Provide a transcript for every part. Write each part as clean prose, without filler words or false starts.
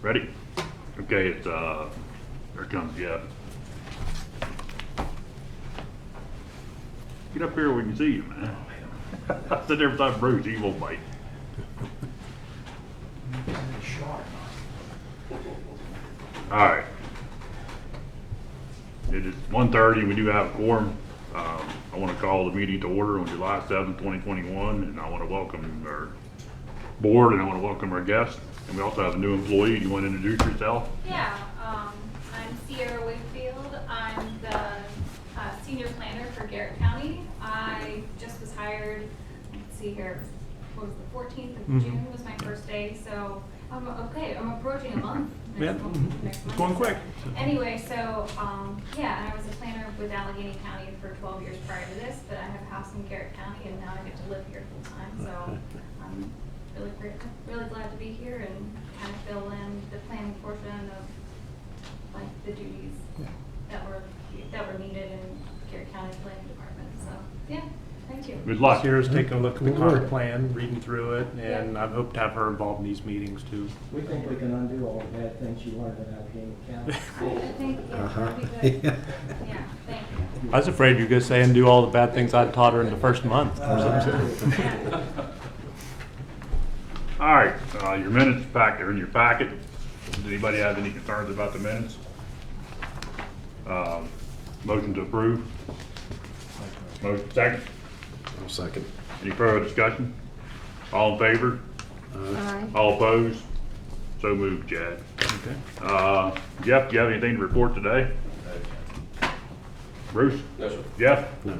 Ready? Okay, it's, here comes Jeff. Get up here where we can see you, man. I said every time Bruce, he won't bite. All right. It is 1:30, we do have a quorum. I want to call the meeting to order on July 7th, 2021, and I want to welcome our board and I want to welcome our guests. And we also have a new employee. Do you want to introduce yourself? Yeah, I'm Sierra Wakefield. I'm the senior planner for Garrett County. I just was hired, let's see here, what was the 14th of June was my first day, so I'm approaching a month. Next month. It's going quick. Anyway, so, yeah, and I was a planner with Allegheny County for 12 years prior to this, but I have a house in Garrett County and now I get to live here full time, so I'm really glad to be here and kind of fill in the planning portion of like the duties that were needed in Garrett County Planning Department, so, yeah, thank you. Good luck. Sierra's taking a look at the current plan, reading through it, and I hope to have her involved in these meetings too. We think we can undo all the bad things you learned in Allegheny County. I think, yeah, that'd be good. Yeah, thank you. I was afraid you were going to say and do all the bad things I taught her in the first month. Yeah. All right, your minutes are in your packet. Does anybody have any concerns about the minutes? Motion to approve? Motion second? I'll second. Any further discussion? All in favor? Aye. All opposed? So moved, Chad. Okay. Jeff, do you have anything to report today? Bruce? No, sir. Jeff? No.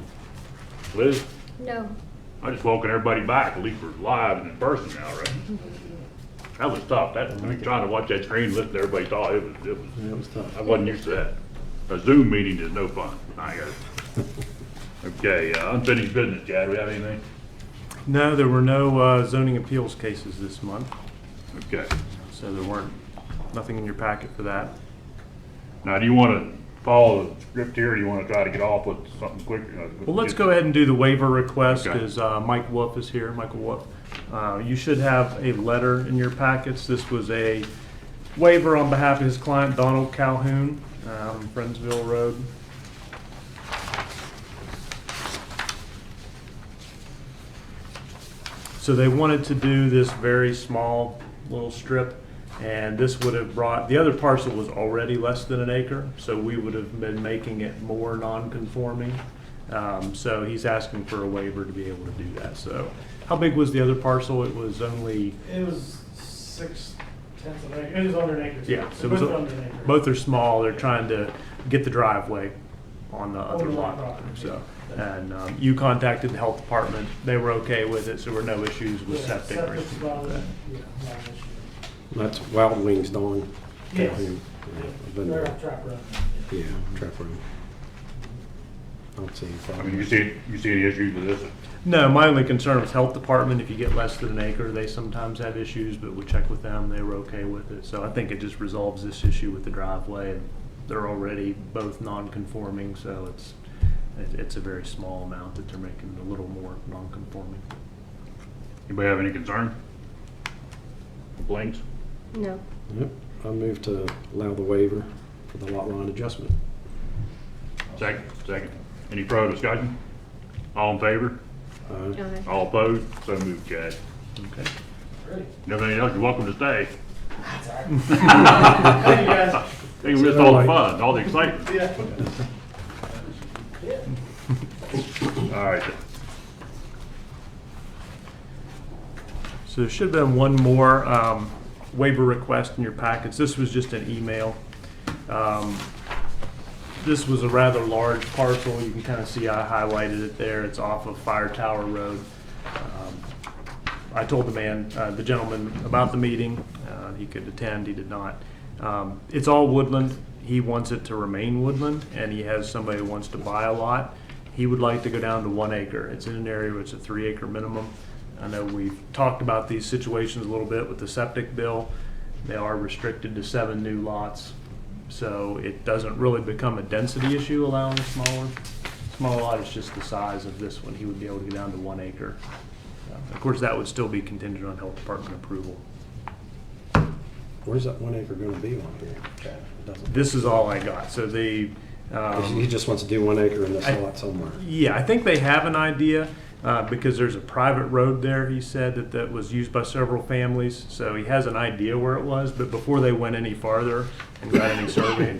Liz? No. I just welcome everybody back. At least we're live and in person now, right? That was tough. Trying to watch that screen, listen to everybody talk, it was tough. I wasn't used to that. A Zoom meeting is no fun. I got it. Okay, unfinished business, Chad, do we have anything? No, there were no zoning appeals cases this month, Okay. so there weren't, nothing in your packet for that. Now, do you want to follow the script here, or do you want to try to get off with something quick? Well, let's go ahead and do the waiver request Okay. because Mike Wolf is here. Michael Wolf. You should have a letter in your packets. This was a waiver on behalf of his client, Donald Calhoun, on Friendsville Road. So they wanted to do this very small little strip, and this would have brought, the other parcel was already less than an acre, so we would have been making it more non-conforming. So he's asking for a waiver to be able to do that. So how big was the other parcel? It was only, It was 6/10 of an acre. It was under an acre. yeah, so it both was, under an acre. both are small. They're trying to get the driveway on the other Over the lot. property. So, and you contacted the health department. They were okay with it, so there were no issues with Yeah, septic or septic's anything about like that. it. Yeah, not an issue. That's Wild Wings, Dawn. Yes. Calhoun. Yeah, I've been they're there. off trap road. Yeah, trap room. I don't see any I problem. mean, you see any issues with this? No, my only concern was health department. If you get less than an acre, they sometimes have issues, but we checked with them. They were okay with it. So I think it just resolves this issue with the driveway. And they're already both non-conforming, so it's a very small amount that they're making a little more non-conforming. Anybody have any concern? Complaints? No. Yep, I move to allow the waiver for the lot line adjustment. Second. Any further discussion? All in favor? Aye. All opposed? So moved, Chad. Okay. Great. And everything else, you're welcome to stay. That's all right. Thank you, guys. Hey, we missed all the fun, all the excitement. Yeah. All right. So there should have been one more waiver request in your packets. This was just an email. This was a rather large parcel. You can kind of see I highlighted it there. It's off of Fire Tower Road. I told the gentleman about the meeting. He could attend, he did not. It's all woodland. He wants it to remain woodland, and he has somebody who wants to buy a lot. He would like to go down to 1 acre. It's in an area where it's a 3 acre minimum. I know we've talked about these situations a little bit with the septic bill. They are restricted to 7 new lots. So it doesn't really become a density issue allowing a smaller lot. It's just the size of this one. He would be able to go down to 1 acre. Of course, that would still be contingent on health department approval. Where's that 1 acre gonna be on here? Chad? It doesn't- This is all I got. So they, He just wants to do 1 acre in this I- lot somewhere. yeah, I think they have an idea, because there's a private road there, he said, that was used by several families. So he has an idea where it was, but before they went any farther and got any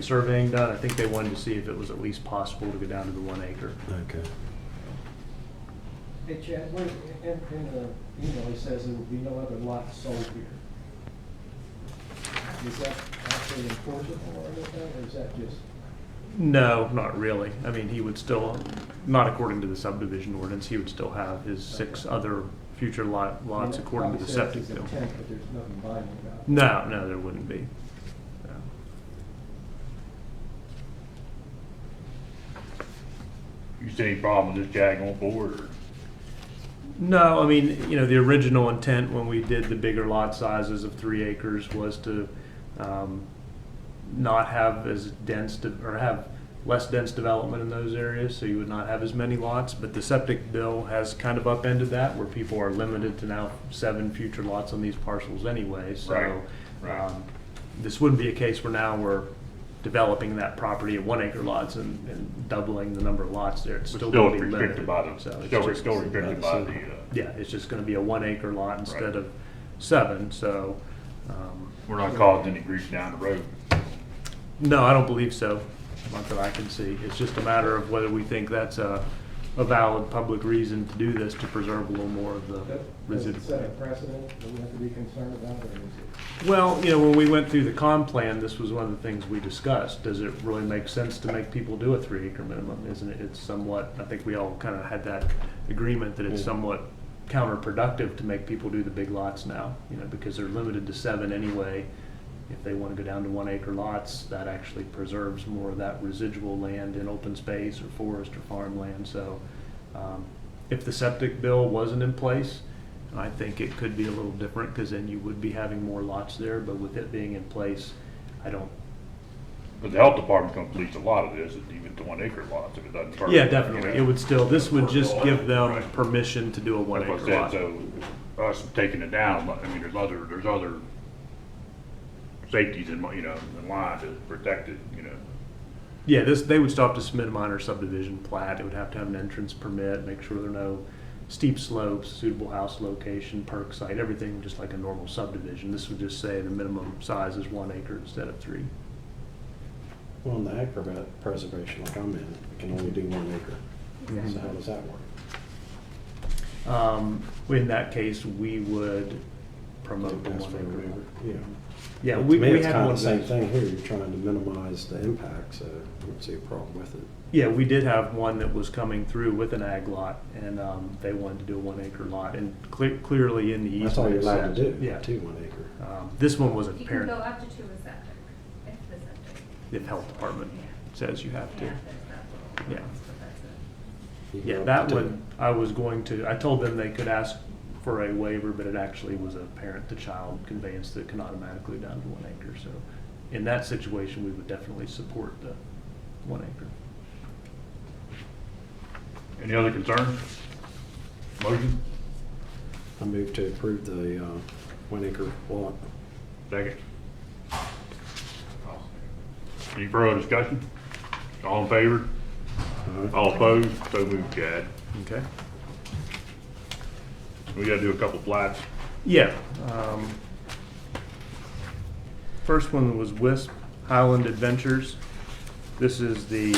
surveying done, I think they wanted to see if it was at least possible to go down to the 1 acre. Okay. Hey Chad, in the email, he says there will be no other lots sold here. Is that actually enforceable or anything, or is that just? No, not really. I mean, he would still, not according to the subdivision ordinance, he would still have his 6 other future lots according to the septic bill. Intent, but there's nothing binding about it. No, there wouldn't be. No. You see any problem with this Jag going forward, or? No, I mean, the original intent when we did the bigger lot sizes of 3 acres was to not have as dense, or have less dense development in those areas, so you would not have as many lots. But the septic bill has kind of upended that, where people are limited to now 7 future lots on these parcels anyway. So Right. this wouldn't be a case where now we're developing that property at 1 acre lots and doubling the number of lots there. It's But still still going to be limited. restricted by the, So it's still just- restricted by the, yeah, it's just gonna be a 1 acre lot instead of 7, so, we're not causing any grief down the road. no, I don't believe so, not that I can see. It's just a matter of whether we think that's a valid public reason to do this, to preserve a little more of the Does it residual. set a precedent that we have to be concerned about, or is it? Well, when we went through the comp plan, this was one of the things we discussed. Does it really make sense to make people do a 3 acre minimum? Isn't it, it's somewhat, I think we all kind of had that agreement that it's somewhat counterproductive to make people do the big lots now, because they're limited to 7 anyway. If they want to go down to 1 acre lots, that actually preserves more of that residual land in open space or forest or farmland. So if the septic bill wasn't in place, I think it could be a little different, because then you would be having more lots there. But with it being in place, I don't. But the health department's gonna police a lot of this, even to 1 acre lots if it doesn't. permit, Yeah, definitely. It would still, this would just give them Right. permission to do a 1 That's what acre I lot. said, so us taking it down, I mean, there's other safeties in line to protect it. Yeah, they would still have to submit a minor subdivision plat. It would have to have an entrance permit, make sure there are no steep slopes, suitable house location, perk site, everything just like a normal subdivision. This would just say the minimum size is 1 acre instead of 3. Well, in the acrobat preservation, like I'm in, we can only do 1 acre. So how does that work? In that case, we would promote the Ask 1 for a acre. waiver. Yeah. Yeah, To we me, it's had kind one of the of same those. thing here. You're trying to minimize the impact, so I don't see a problem with it. Yeah, we did have one that was coming through with an ag lot, and they wanted to do a 1 acre lot, and clearly in the easement. That's all you're it allowed to said- do, Yeah. 2 1 acre. This one was a You can parent, go up to 2 with septic, if the septic. if health department says you have to. Yeah, there's that little. Yeah. but that's it. You can Yeah, go up that to two. one, I told them they could ask for a waiver, but it actually was a parent-to-child conveyance that can automatically go down to 1 acre. So in that situation, we would definitely support the 1 acre. Any other concerns? Motion? I move to approve the 1 acre lot. Second. Any further discussion? All in favor? All opposed? So moved, Chad. Okay. We gotta do a couple plats. Yeah. First one was WISP Highland Adventures. This is the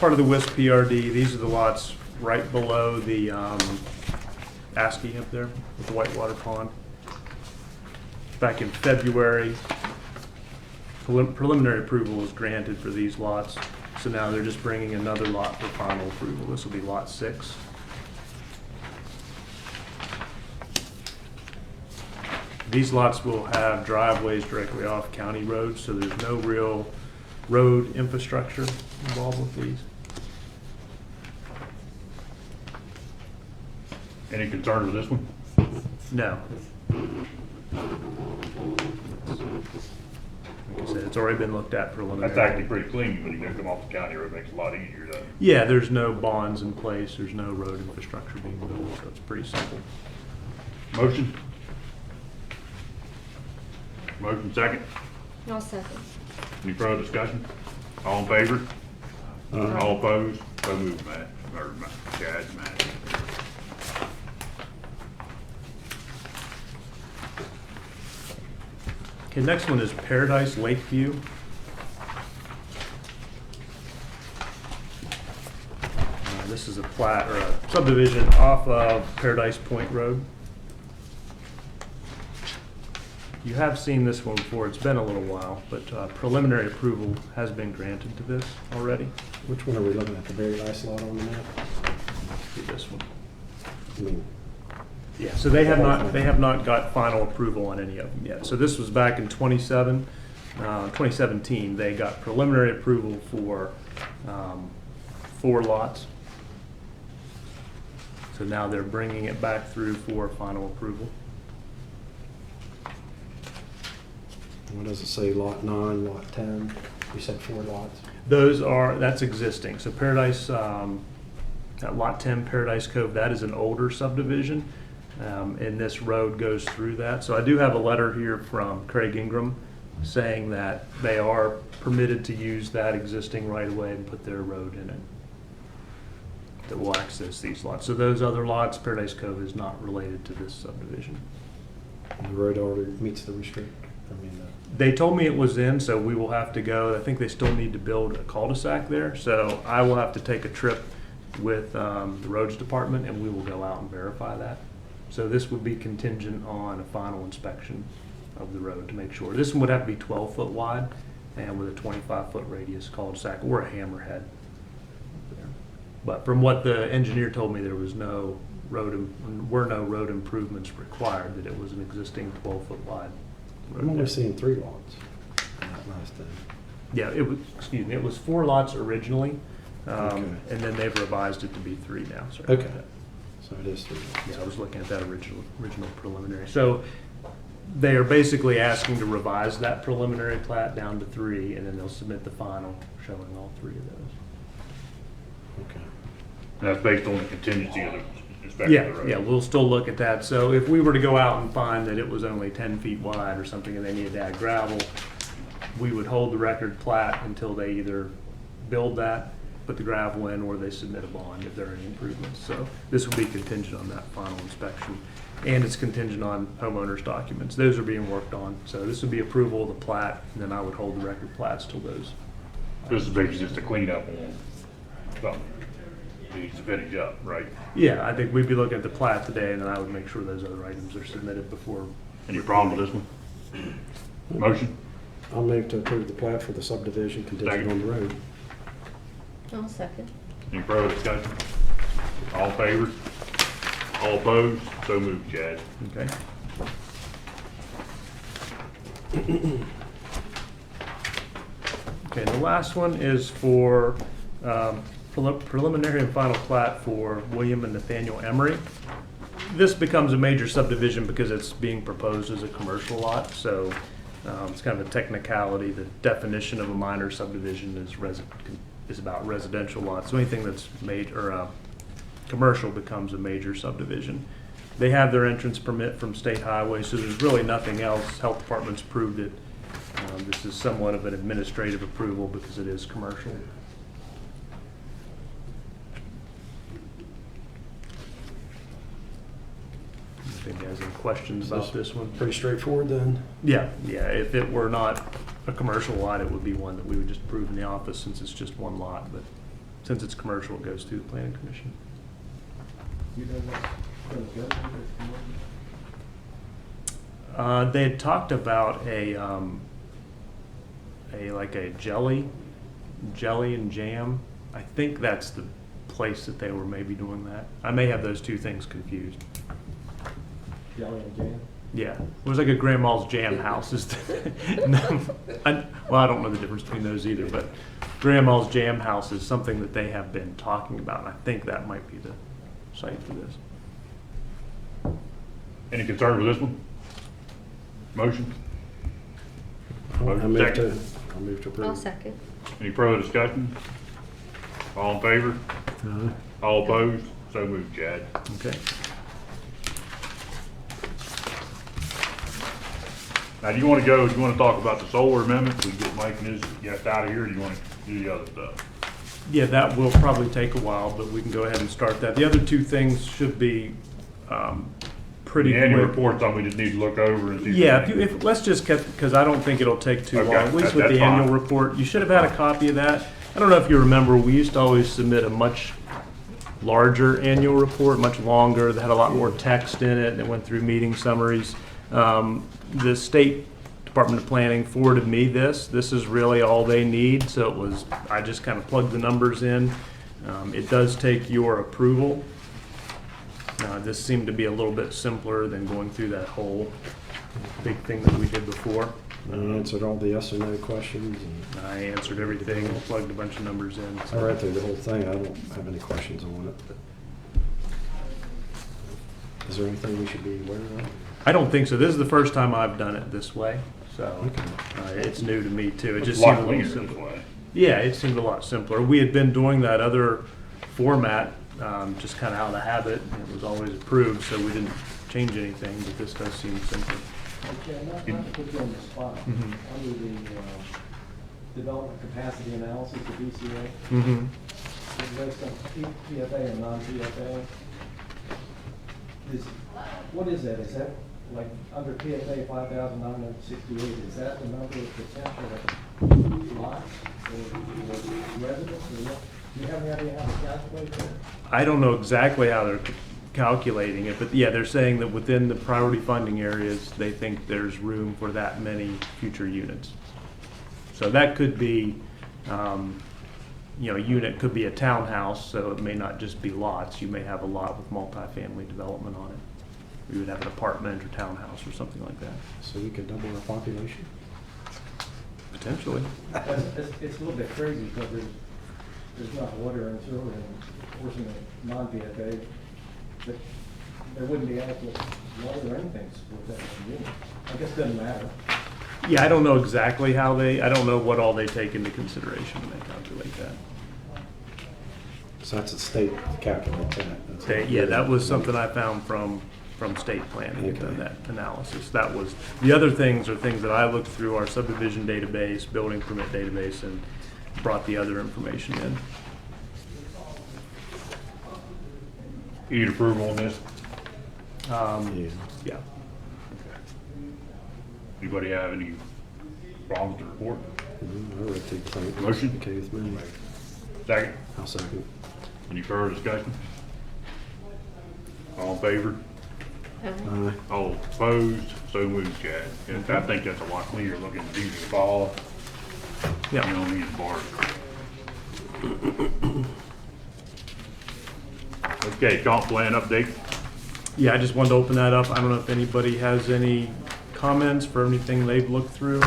part of the WISP PRD. These are the lots right below the ASCII up there with the whitewater pond. Back in February, preliminary approval was granted for these lots. So now they're just bringing another lot for final approval. This will be lot 6. These lots will have driveways directly off county roads, so there's no real road infrastructure involved with these. Any concerns with this one? No. Like I said, it's already been looked at preliminary. That's actually pretty clean when you don't come off the county road, makes it a lot easier, doesn't it? Yeah, there's no bonds in place, there's no road infrastructure being built, so it's pretty simple. Motion? Motion second. I'll second. Any further discussion? All in favor? All opposed? So moved, Matt, or Chad, Matt. Okay, next one is Paradise Lakeview. This is a plat or a subdivision off of Paradise Point Road. You have seen this one before, it's been a little while, but preliminary approval has been granted to this already. Which one are we looking at, the very last lot on the map? See this one. I mean, Yeah, so they have not got final approval on any of them yet. So this was back in 2017, they got preliminary approval for 4 lots. So now they're bringing it back through for final approval. what does it say, lot 9, lot 10? You said 4 lots? That's existing. So Paradise, that Lot 10 Paradise Cove, that is an older subdivision. And this road goes through that. So I do have a letter here from Craig Ingram saying that they are permitted to use that existing right-of-way and put their road in it that will access these lots. So those other lots, Paradise Cove is not related to this subdivision. The road already meets the They told me it was in, so we will have to go. I think they still need to build a cul-de-sac there. So I will have to take a trip with the roads department and we will go out and verify that. So this would be contingent on a final inspection of the road to make sure. This one would have to be 12-foot wide and with a 25-foot radius cul-de-sac or a hammerhead. But from what the engineer told me, there was no road improvements required, that it was an existing 12-foot wide road. I'm only seeing 3 lots on that last thing. Yeah, it was 4 lots originally, Okay. and then they've revised it to be 3 now. Sorry. Okay, so it is 3 lots. Yeah, I was looking at that original preliminary. So they are basically asking to revise that preliminary plat down to 3, and then they'll submit the final showing all 3 of those. Okay. And that's based on the contingency of the inspection of the road. Yeah, we'll still look at that. So if we were to go out and find that it was only 10 feet wide or something and they needed to add gravel, we would hold the record plat until they either build that, put the gravel in, or they submit a bond if there are any improvements. So this will be contingent on that final inspection. And it's contingent on homeowners' documents. Those are being worked on. So this would be approval of the plat, and then I would hold the record plats till those. This is basically just a cleanup on something. Needs to finish up, right? Yeah, I think we'd be looking at the plat today, and then I would make sure those other items are submitted before. Any problem with this one? Motion? I'll move to approve the plat for the subdivision contingent on the road. I'll second. Any further discussion? All in favor? All opposed? So moved, Chad. Okay. Okay, the last one is for preliminary and final plat for William and Nathaniel Emery. This becomes a major subdivision because it's being proposed as a commercial lot, so it's kind of a technicality. The definition of a minor subdivision is about residential lots. So anything that's made or commercial becomes a major subdivision. They have their entrance permit from State Highway, so there's really nothing else. Health Department's approved it. This is somewhat of an administrative approval because it is commercial. If anybody has any questions about this one? Pretty straightforward then. Yeah, if it were not a commercial lot, it would be one that we would just approve in the office since it's just one lot, but since it's commercial, it goes through the planning commission. You know what's going to go with it? They had talked about a jelly and jam. I think that's the place that they were maybe doing that. I may have those two things confused. Jelly and jam? Yeah, it was like a grandma's jam house. I don't know the difference between those either, but grandma's jam house is something that they have been talking about, and I think that might be the site for this. Any concern with this one? Motion? I'll Motion move second. to approve. I'll second. Any further discussion? All in favor? Aye. All opposed? So moved, Chad. Okay. Now, do you wanna go, do you wanna talk about the solar amendments? We get Mike and his guest out of here, or do you wanna do the other stuff? Yeah, that will probably take a while, but we can go ahead and start that. The other two things should be pretty The annual quick. report, something we just need to look over and see. Yeah, if, let's just get, because I don't think it'll take too long, Okay, at least with that's the annual fine. report. You should have had a copy of that. I don't know if you remember, we used to always submit a much larger annual report, much longer, that had a lot more text in it, and it went through meeting summaries. The State Department of Planning forwarded me this. This is really all they need, so it was, I just kind of plugged the numbers in. It does take your approval. This seemed to be a little bit simpler than going through that whole big thing that we did before. I answered all the yes or no questions, and I answered everything, plugged a bunch of numbers in. I read through the whole thing. I don't have any questions on it. But is there anything we should be aware of? I don't think so. This is the first time I've done it this way, so Okay. it's new to me too. It It's just a lot seemed a little cleaner this simpler. way. Yeah, it seemed a lot simpler. We had been doing that other format, just kind of out of habit. It was always approved, so we didn't change anything, but this does seem simpler. Okay, not to put you on the spot, Mhm. under the development capacity analysis, the DCA, Mm-hmm. it goes from PFA and non-PFA. What is that? Is that like under PFA 5,968, is that the number of potential lots or residents? Or what? Do you have any idea how to calculate that? I don't know exactly how they're calculating it, but yeah, they're saying that within the priority funding areas, they think there's room for that many future units. So that could be, a unit could be a townhouse, so it may not just be lots. You may have a lot with multifamily development on it. We would have an apartment or townhouse or something like that, So we could double our population? potentially. It's a little bit crazy because there's not water and sewer and portion of non-PFA, but there wouldn't be adequate water or anything with that unit. I guess it doesn't matter. Yeah, I don't know exactly how I don't know what all they take into consideration when they calculate that. So that's a state calculate that. Yeah, that was something I found from state planning, Okay. that analysis. That was, the other things are things that I looked through our subdivision database, building permit database, and brought the other information in. You need approval on this? Yeah. Yeah. Anybody have any problems to report? I read through the thing. Motion? Okay with me. Second? I'll second. Any further discussion? All in favor? Aye. All opposed? So moved, Chad. And I think that's a lot cleaner looking than the fall. You Yeah. don't need bars. Okay, comp plan update. Yeah, I just wanted to open that up. I don't know if anybody has any comments for anything they've looked through.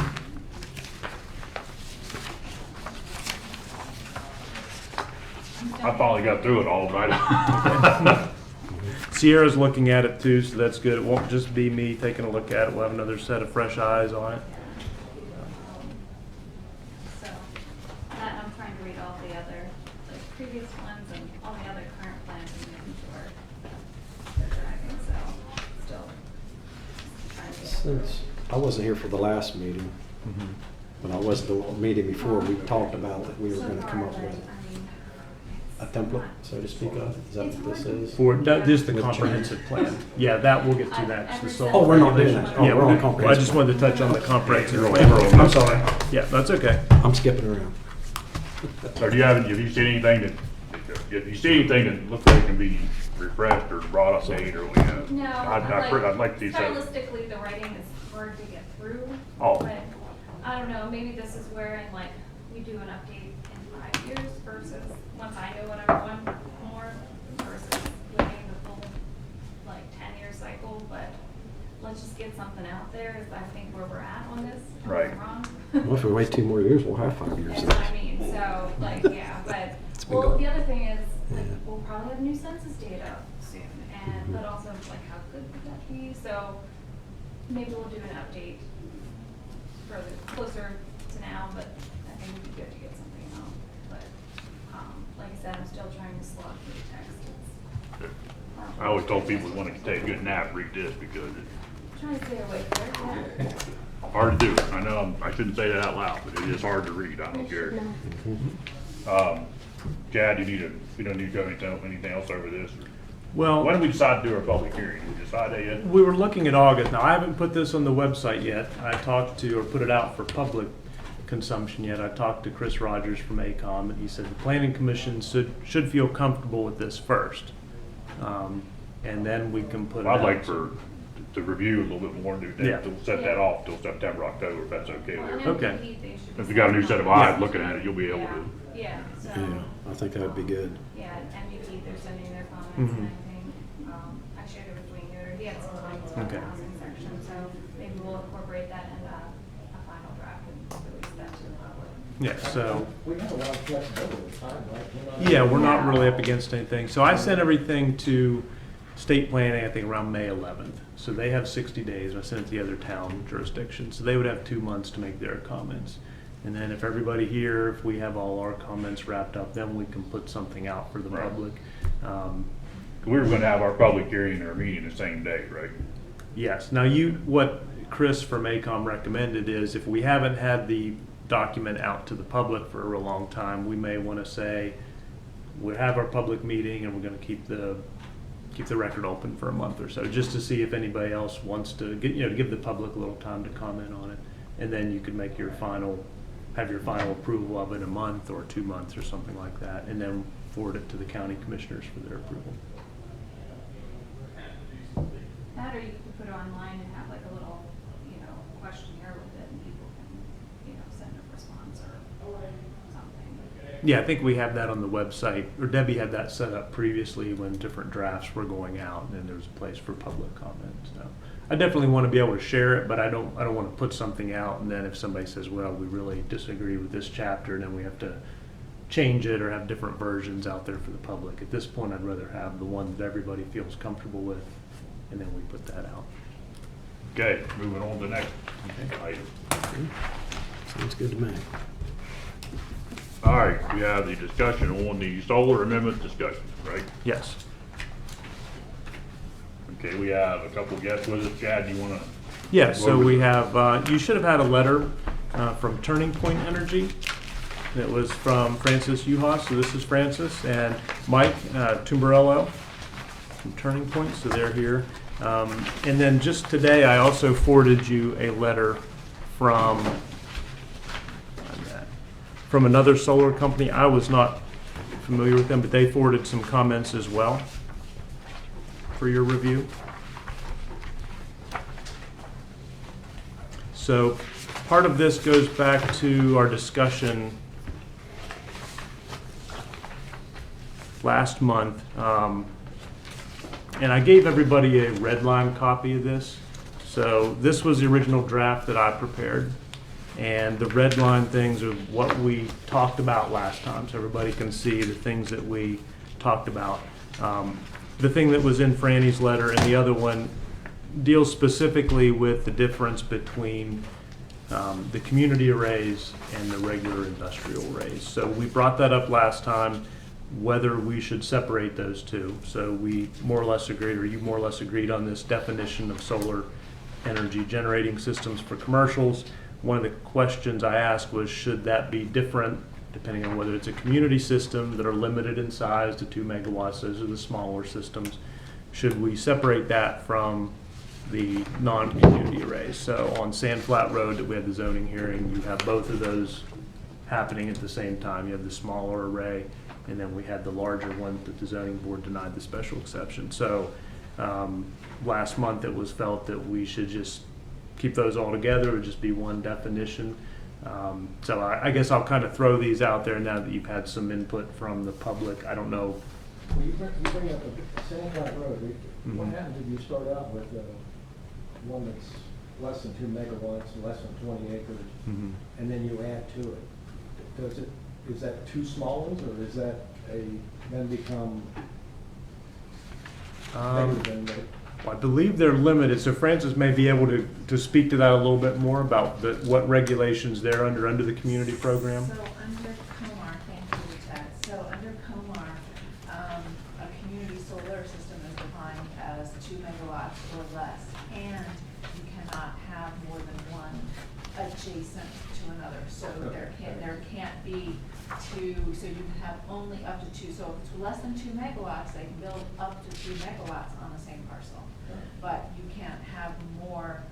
I finally got through it all, right? Sierra's looking at it too, so that's good. It won't just be me taking a look at it. We'll have another set of fresh eyes on it. So, that I'm trying to read all the other, like, previous ones and all the other current plans and making sure they're driving, so, still trying to get through. Since I wasn't here for the last meeting, but I was the meeting before, we talked about that we were So gonna come far, up with I mean, a template, so to speak of. Is that what this is? For, that is the With comprehensive plan. Yeah, that, we'll get to that. The sole- Oh, we're not doing that. Oh, Yeah, we're on I just comprehensive. wanted to touch on the comprehensive Yeah, plan. we're on I'm this. sorry. Yeah, that's okay. I'm skipping around. So do you have you seen anything that, if you see anything that looks like it can be refreshed or brought up date or, No, I'd like to see that. stylistically, the writing is hard to get through. Oh. But, I don't know, maybe this is where, like, we do an update in 5 years versus, once I know what I want more, versus waiting the full, like, 10-year cycle, but let's just get something out there, is I think where we're at on this. Am I Right. wrong? Well, if we wait 2 more years, we'll have 5 years. That's what I mean, so, like, yeah, but, It's been well, going. the other thing is, like, Yeah. we'll probably have new census data soon, and, but also, like, how good would that be? So, maybe we'll do an update further, closer to now, but I think it'd be good to get something out. But, like I said, I'm still trying to slog through the text. It's, I always told people who want to take a good nap, read this because Trying to stay awake there, yeah. hard to do. I know, I shouldn't say that out loud, but it is hard to read, I don't care. Chad, you don't need to go anything else over this? Or- Well, When did we decide to do our public hearing? Did we decide that yet? we were looking at August. Now, I haven't put this on the website yet. I talked to, or put it out for public consumption yet. I talked to Chris Rogers from ACOM, and he said the planning commission should feel comfortable with this first. And then we can put it out. I'd like to review a little bit more, and Yeah. to set that off till September, October, if that's okay Well, with and you. Okay. MPD, they should If be you got a new set of sending eyes out- looking at it, you'll be able to. Yeah, so, Yeah, I think that would be good. yeah, MPD, they're sending their comments Mhm. and everything. I shared it with Dwayne Yoder, he had some comments about the Okay. housing section, so maybe we'll incorporate that in a final draft and release that to the public. Yeah, so, We have a lot of flexibility with time, right? yeah, we're not really up against anything. So I sent everything to state planning, I think around May 11th. So they have 60 days. I sent it to the other town jurisdictions. So they would have 2 months to make their comments. And then if everybody here, if we have all our comments wrapped up, then we can put something out for the Right. public. We were gonna have our public hearing or meeting the same day, right? Yes. Now what Chris from ACOM recommended is if we haven't had the document out to the public for a real long time, we may want to say, we'll have our public meeting and we're going to keep the record open for a month or so, just to see if anybody else wants to give the public a little time to comment on it. And then you could make have your final approval of it in a month or 2 months or something like that, and then forward it to the county commissioners for their approval. That, or you can put it online and have like a little, questionnaire with it and people can, send a response or something. Yeah, I think we have that on the website, or Debbie had that set up previously when different drafts were going out, and there was a place for public comment. So I definitely want to be able to share it, but I don't want to put something out, and then if somebody says, well, we really disagree with this chapter, then we have to change it or have different versions out there for the public. At this point, I'd rather have the one that everybody feels comfortable with, and then we put that out. Okay, moving on to the next item. Sounds good to me. All right, we have the discussion on the solar amendment discussion, right? Yes. Okay, we have a couple guests with us. Chad, you wanna? Yes, so we have, you should have had a letter from Turning Point Energy. It was from Francis Uhas, so this is Francis, and Mike Tumbarello from Turning Point, so they're here. And then just today, I also forwarded you a letter from another solar company. I was not familiar with them, but they forwarded some comments as well for your review. So part of this goes back to our discussion last month. And I gave everybody a red line copy of this. So this was the original draft that I prepared. And the red line things are what we talked about last time, so everybody can see the things that we talked about. The thing that was in Franny's letter and the other one deals specifically with the difference between the community arrays and the regular industrial arrays. So we brought that up last time, whether we should separate those two. So we more or less agreed, or you more or less agreed on this definition of solar energy generating systems for commercials. One of the questions I asked was, should that be different depending on whether it's a community system that are limited in size to 2 megawatts, those are the smaller systems. Should we separate that from the non-community arrays? So on Sand Flat Road that we had the zoning hearing, you have both of those happening at the same time. You have the smaller array, and then we had the larger one that the zoning board denied the special exception. So last month it was felt that we should just keep those all together. It would just be one definition. So I guess I'll kind of throw these out there now that you've had some input from the public. I don't know. Well, you bring up the Sand Flat Road. What Mhm. happens if you start out with one that's less than 2 megawatts, less than 20 acres, and then you add to it? Is that two small ones, or is that then become bigger than the? Well, I believe they're limited, so Francis may be able to speak to that a little bit more about what regulations they're under the community program. So under COMAR, thank you, Ted. So under COMAR, a community solar system is defined as 2 megawatts or less, and you cannot have more than one adjacent to another. So there can't be two, so you can have only up to two. So if it's less than 2 megawatts, they can build up to 2 megawatts on the same parcel. But you can't have more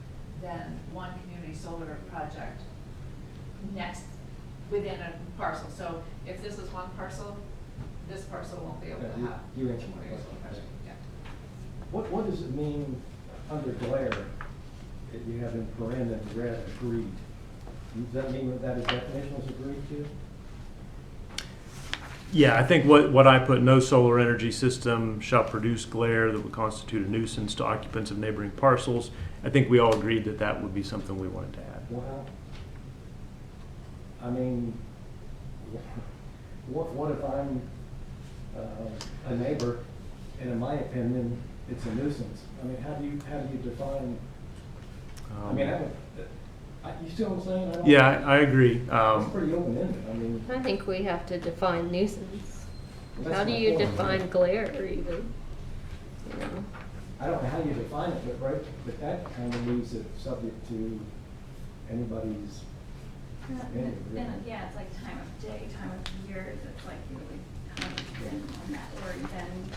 than one community solar project within a parcel. So if this is one parcel, this parcel won't be able to Yeah, have. you answered my community solar question. project. Yeah. What does it mean under glare, that you have in paren and red agreed? Does that mean that is definition was agreed to? Yeah, I think what I put, no solar energy system shall produce glare that would constitute a nuisance to occupants of neighboring parcels. I think we all agreed that that would be something we wanted to add. Well, I mean, what if I'm a neighbor, and in my opinion, it's a nuisance? I mean, how do you define, I mean, you see what I'm saying? I don't- Yeah, I agree. It's pretty open-ended, I mean. I think we have to define nuisance. That's How do my you point. define glare even? You know? I don't know how you define it, but that kind of leaves it subject to anybody's opinion, really. And, yeah, it's like time of day, time of year, that's like really kind of been on that, or then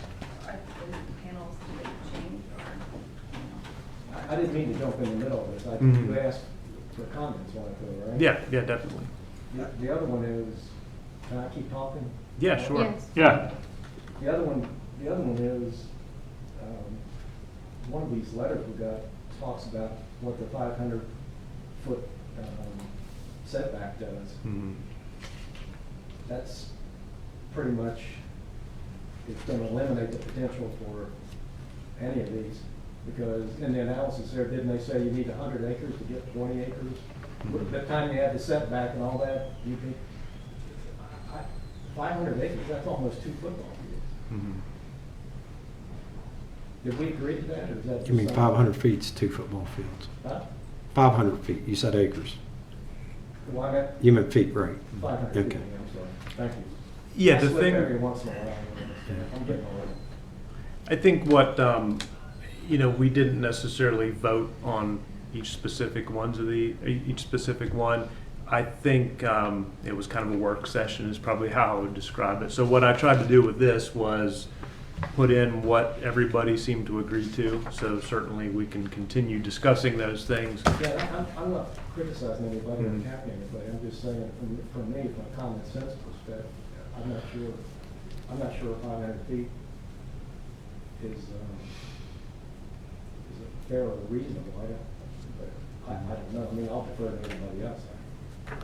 are the panels, do they change, or, you know? I didn't mean to jump in the middle of this, Mhm. you asked for comments, want to go, right? Yeah, definitely. The other one is, can I keep talking? Yeah, sure. Yes. Yeah, The other one is, one of these letters we got talks about what the 500-foot setback does. Mhm. That's pretty much, it's going to eliminate the potential for any of these, because in the analysis there, didn't they say you need 100 acres to get 20 acres? By the time you add the setback and all that, you can, 500 acres, that's almost 2 football fields. Mhm. Did we agree to that, or is that? You mean just 500 feet's 2 football fields? Huh? 500 feet, you said acres. Well, I meant You meant feet, right? 500 feet, Okay. I'm sorry, thank you. Yeah, I the slip thing. every once in a while, I'm getting old. I think what, we didn't necessarily vote on each specific each specific one. I think it was kind of a work session is probably how I would describe it. So what I tried to do with this was put in what everybody seemed to agree to. So certainly we can continue discussing those things. Yeah, I'm not criticizing anybody or Mhm. attacking anybody, I'm just saying, from me, from a common sense perspective, I'm not sure 500 feet is fair or reasonable, I don't know, I mean, I'll defer to anybody else.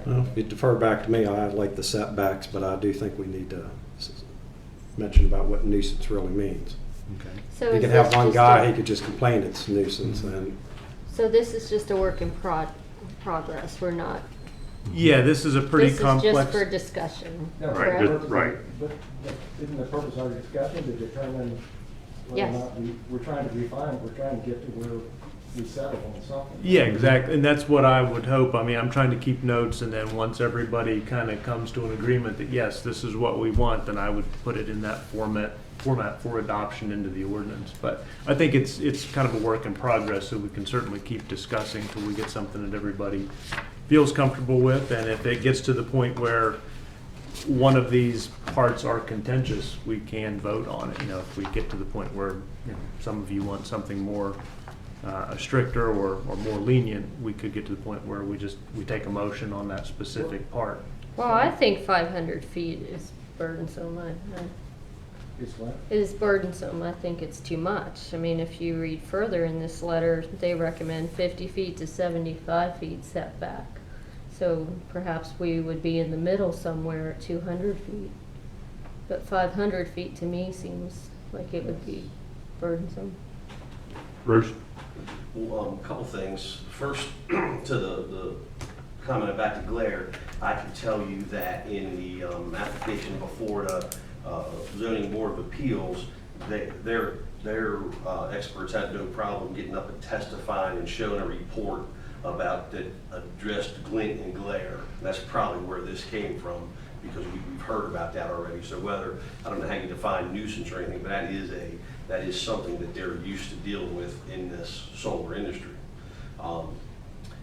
Well, if you defer back to me, I like the setbacks, but I do think we need to mention about what nuisance really means. Okay. So You is can have this one just guy, a- he could just complain it's nuisance, and So this is just a work in progress, we're not, Yeah, this is a pretty this is complex. just for discussion, No, Right, correct? just- purpose of- right. But isn't the purpose of our discussion to determine whether or Yes. not we're trying to refine, we're trying to get to where we settle on something? Yeah, exactly, and that's what I would hope. I mean, I'm trying to keep notes, and then once everybody kind of comes to an agreement that, yes, this is what we want, then I would put it in that format for adoption into the ordinance. But I think it's kind of a work in progress, so we can certainly keep discussing till we get something that everybody feels comfortable with. And if it gets to the point where one of these parts are contentious, we can vote on it. If we get to the point where some of you want something more stricter or more lenient, we could get to the point where we take a motion on that specific part. Well, I think 500 feet is burdensome. It's what? It is burdensome. I think it's too much. I mean, if you read further in this letter, they recommend 50 feet to 75 feet setback. So perhaps we would be in the middle somewhere at 200 feet. But 500 feet to me seems like it would be burdensome. Bruce? Well, a couple things. First, to the comment about the glare, I can tell you that in the application before the zoning board of appeals, their experts had no problem getting up and testifying and showing a report about that addressed glint and glare. And that's probably where this came from, because we've heard about that already. So whether, I don't know how you define nuisance or anything, but that is something that they're used to dealing with in this solar industry.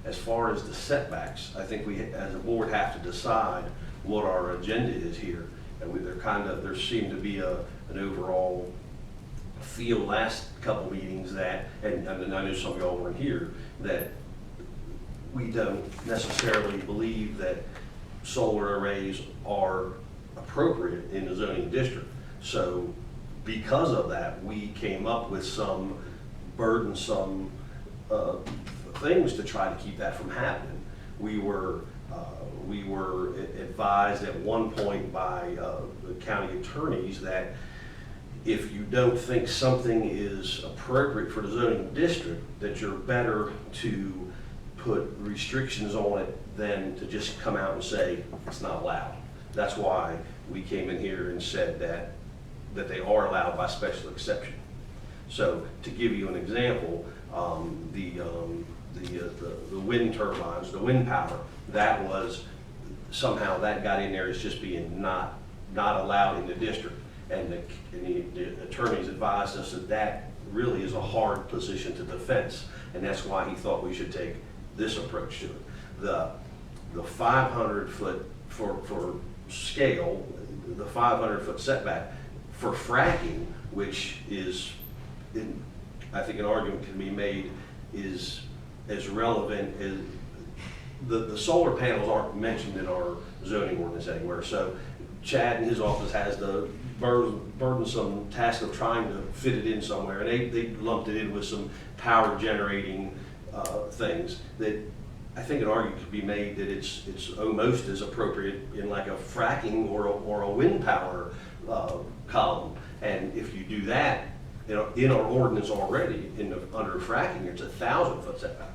As far as the setbacks, I think we, as a board, have to decide what our agenda is here. And there seemed to be an overall feel last couple meetings that, and I know some of y'all weren't here, that we don't necessarily believe that solar arrays are appropriate in the zoning district. So because of that, we came up with some burdensome things to try to keep that from happening. We were advised at one point by the county attorneys that if you don't think something is appropriate for the zoning district, that you're better to put restrictions on it than to just come out and say it's not allowed. That's why we came in here and said that they are allowed by special exception. So to give you an example, the wind turbines, the wind power, that was somehow that got in there as just being not allowed in the district. And the attorneys advised us that really is a hard position to defense, and that's why he thought we should take this approach to it. The 500 foot for scale, the 500 foot setback for fracking, which is, I think an argument can be made, is as relevant as the solar panels aren't mentioned in our zoning ordinance anywhere. So Chad in his office has the burdensome task of trying to fit it in somewhere, and they lumped it in with some power generating things that I think an argument could be made that it's almost as appropriate in like a fracking or a wind power column. And if you do that in our ordinance already, under fracking, it's 1,000 foot setback.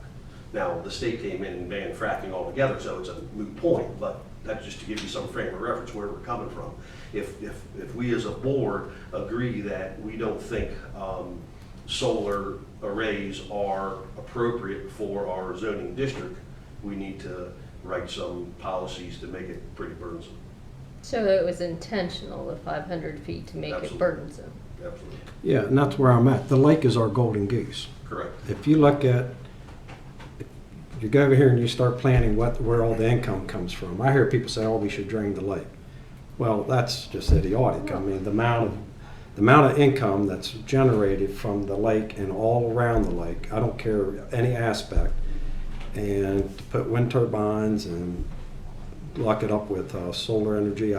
Now the state came in and banned fracking altogether, so it's a moot point. But that's just to give you some frame of reference where we're coming from. If we as a board agree that we don't think solar arrays are appropriate for our zoning district, we need to write some policies to make it pretty burdensome. So it was intentional, the 500 feet, to make it Absolutely. burdensome. Absolutely. Yeah, and that's where I'm at. The lake is our golden goose. Correct. If you look at, you go over here and you start planning where all the income comes from. I hear people say, oh, we should drain the lake. Well, that's just idiotic. I mean, the amount of income that's generated from the lake and all around the lake, I don't care any aspect, and to put wind turbines and lock it up with solar energy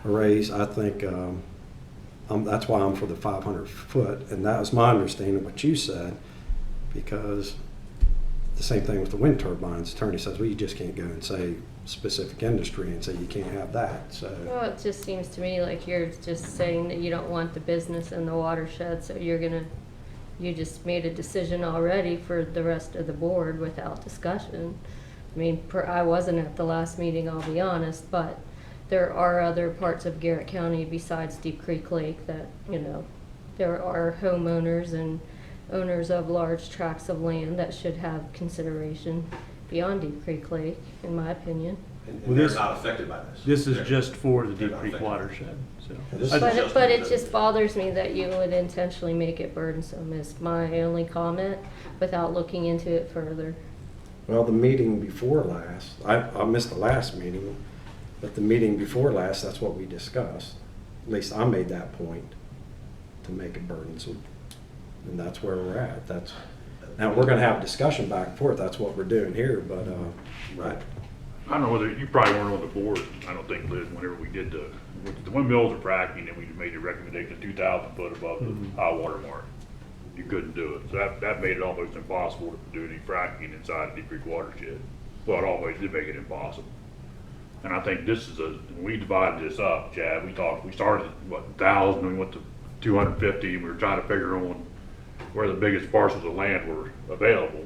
arrays, I think that's why I'm for the 500 foot, and that was my understanding of what you said, because the same thing with the wind turbines. Attorney says, well, you just can't go and say specific industry and say you can't have that. So Well, it just seems to me like you're just saying that you don't want the business in the watershed, so you just made a decision already for the rest of the board without discussion. I mean, I wasn't at the last meeting, I'll be honest, but there are other parts of Garrett County besides Deep Creek Lake that, there are homeowners and owners of large tracts of land that should have consideration beyond Deep Creek Lake, in my opinion. And Well, they're this- not affected by this. This is They're- just for the they're Deep not Creek affected. watershed, so. This is But it just bothers me that you would intentionally make it burdensome, is my only comment, without looking into it further. well, the meeting before last, I missed the last meeting, but the meeting before last, that's what we discussed. At least I made that point, to make it burdensome. And that's where we're at. Now, we're gonna have a discussion back and forth, that's what we're doing here, but, Right. I don't know whether, you probably weren't on the board, I don't think, Liz, whenever we did the windmills are fracking, and we made a recommendation 2,000 foot above the high water mark. You couldn't do it, so that made it almost impossible to do any fracking inside the Deep Creek watershed. Well, it always did make it impossible. And I think this is when we divided this up, Chad, we started at, 1,000, and we went to 250, and we were trying to figure on where the biggest parcels of land were available.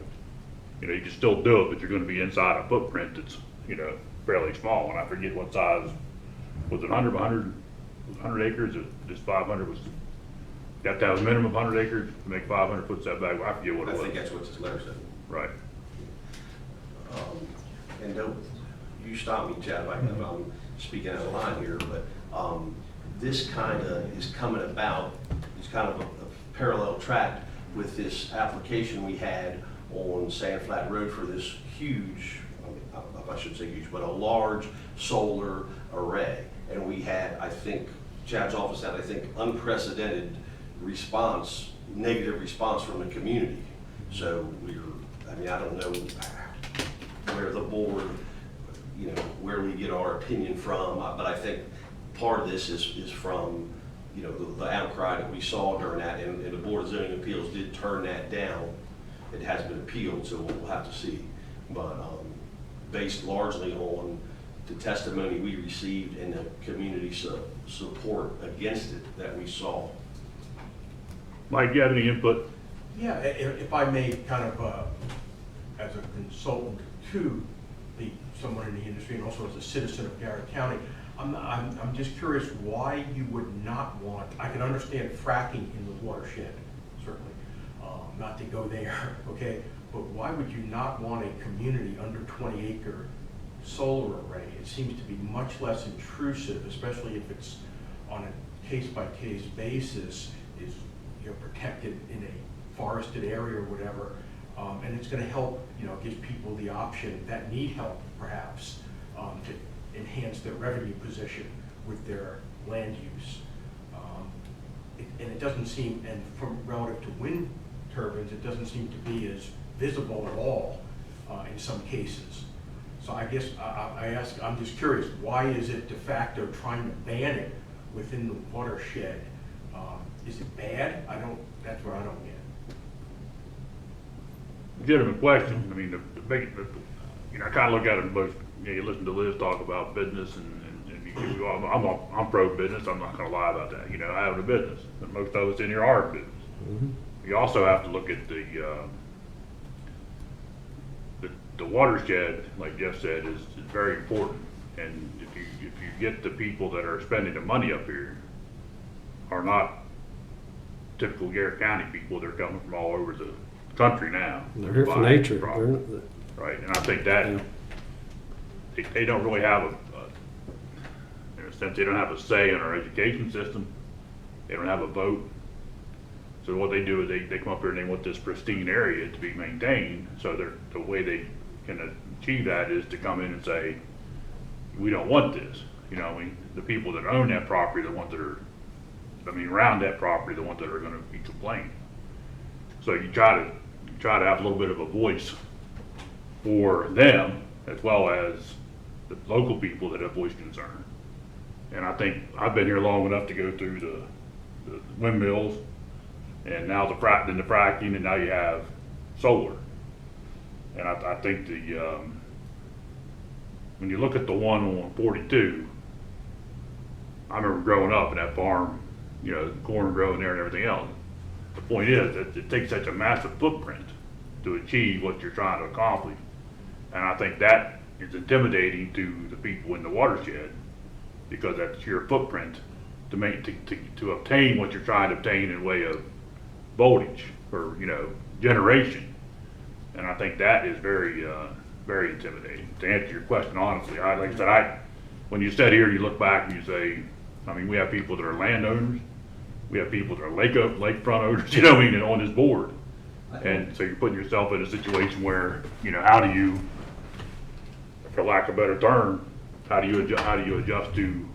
You can still do it, but you're gonna be inside a footprint that's, fairly small, and I forget what size, was it 100 acres, or just 500 was, you have to have a minimum of 100 acres to make 500 foot setback, I forget what I it was. think that's what this letter said. Right. And don't, you stop me, Chad, if I'm speaking out of line here, but this kind of is coming about, it's kind of a parallel track with this application we had on Sand Flat Road for this huge, I shouldn't say huge, but a large solar array. And we had, I think, Chad's office had, I think, unprecedented response, negative response from the community. So I mean, I don't know where the board, you know, where we get our opinion from, but I think part of this is from, you know, the outcry that we saw during that, and the Board of Zoning Appeals did turn that down. It has been appealed, so we'll have to see. But based largely on the testimony we received and the community support against it that we saw. Mike, you have any input? Yeah, if I may, kind of, as a consultant to someone in the industry and also as a citizen of Garrett County, I'm just curious why you would not want, I can understand fracking in the watershed, certainly, not to go there, okay? But why would you not want a community under 20-acre solar array? It seems to be much less intrusive, especially if it's on a case-by-case basis, is, you know, protected in a forested area or whatever, and it's going to help, you know, give people the option that need help, perhaps, to enhance their revenue position with their land use. And it doesn't seem, and from relative to wind turbines, it doesn't seem to be as visible at all in some cases. So I guess I'm just curious, why is it de facto trying to ban it within the watershed? Is it bad? That's what I don't get. Legitimate question. I mean, the big, you know, I kind of look at it both. You know, you listen to Liz talk about business, and I'm pro business. I'm not going to lie about that. You know, I have a business, but most of us in here are in business. Mm-hmm. You also have to look at the watershed, like Jeff said, is very important. And if you get the people that are spending the money up here are not typical Garrett County people, they're coming from all over the country now. They're here for buying nature. property. Right, and I think that Yeah. they don't really have in a sense, they don't have a say in our education system. They don't have a vote. So what they do is they come up here and they want this pristine area to be maintained. So the way they can achieve that is to come in and say, we don't want this. You know, the people that own that property, the ones that are, around that property, the ones that are gonna be complaining. So you try to have a little bit of a voice for them, as well as the local people that have voiced concern. And I think I've been here long enough to go through the windmills, and now the fracking, and now you have solar. And I think when you look at the one on 42, I remember growing up in that farm, you know, corn growing there and everything else. The point is that it takes such a massive footprint to achieve what you're trying to accomplish. And I think that is intimidating to the people in the watershed, because that's your footprint to obtain what you're trying to obtain in way of voltage or, you know, generation. And I think that is very, very intimidating. To answer your question honestly, like I said, when you sit here, you look back and you say, we have people that are landowners, we have people that are lakefront owners, you know, on this board. And so you're putting yourself in a situation where, you know, how do you, for lack of a better term, how do you adjust to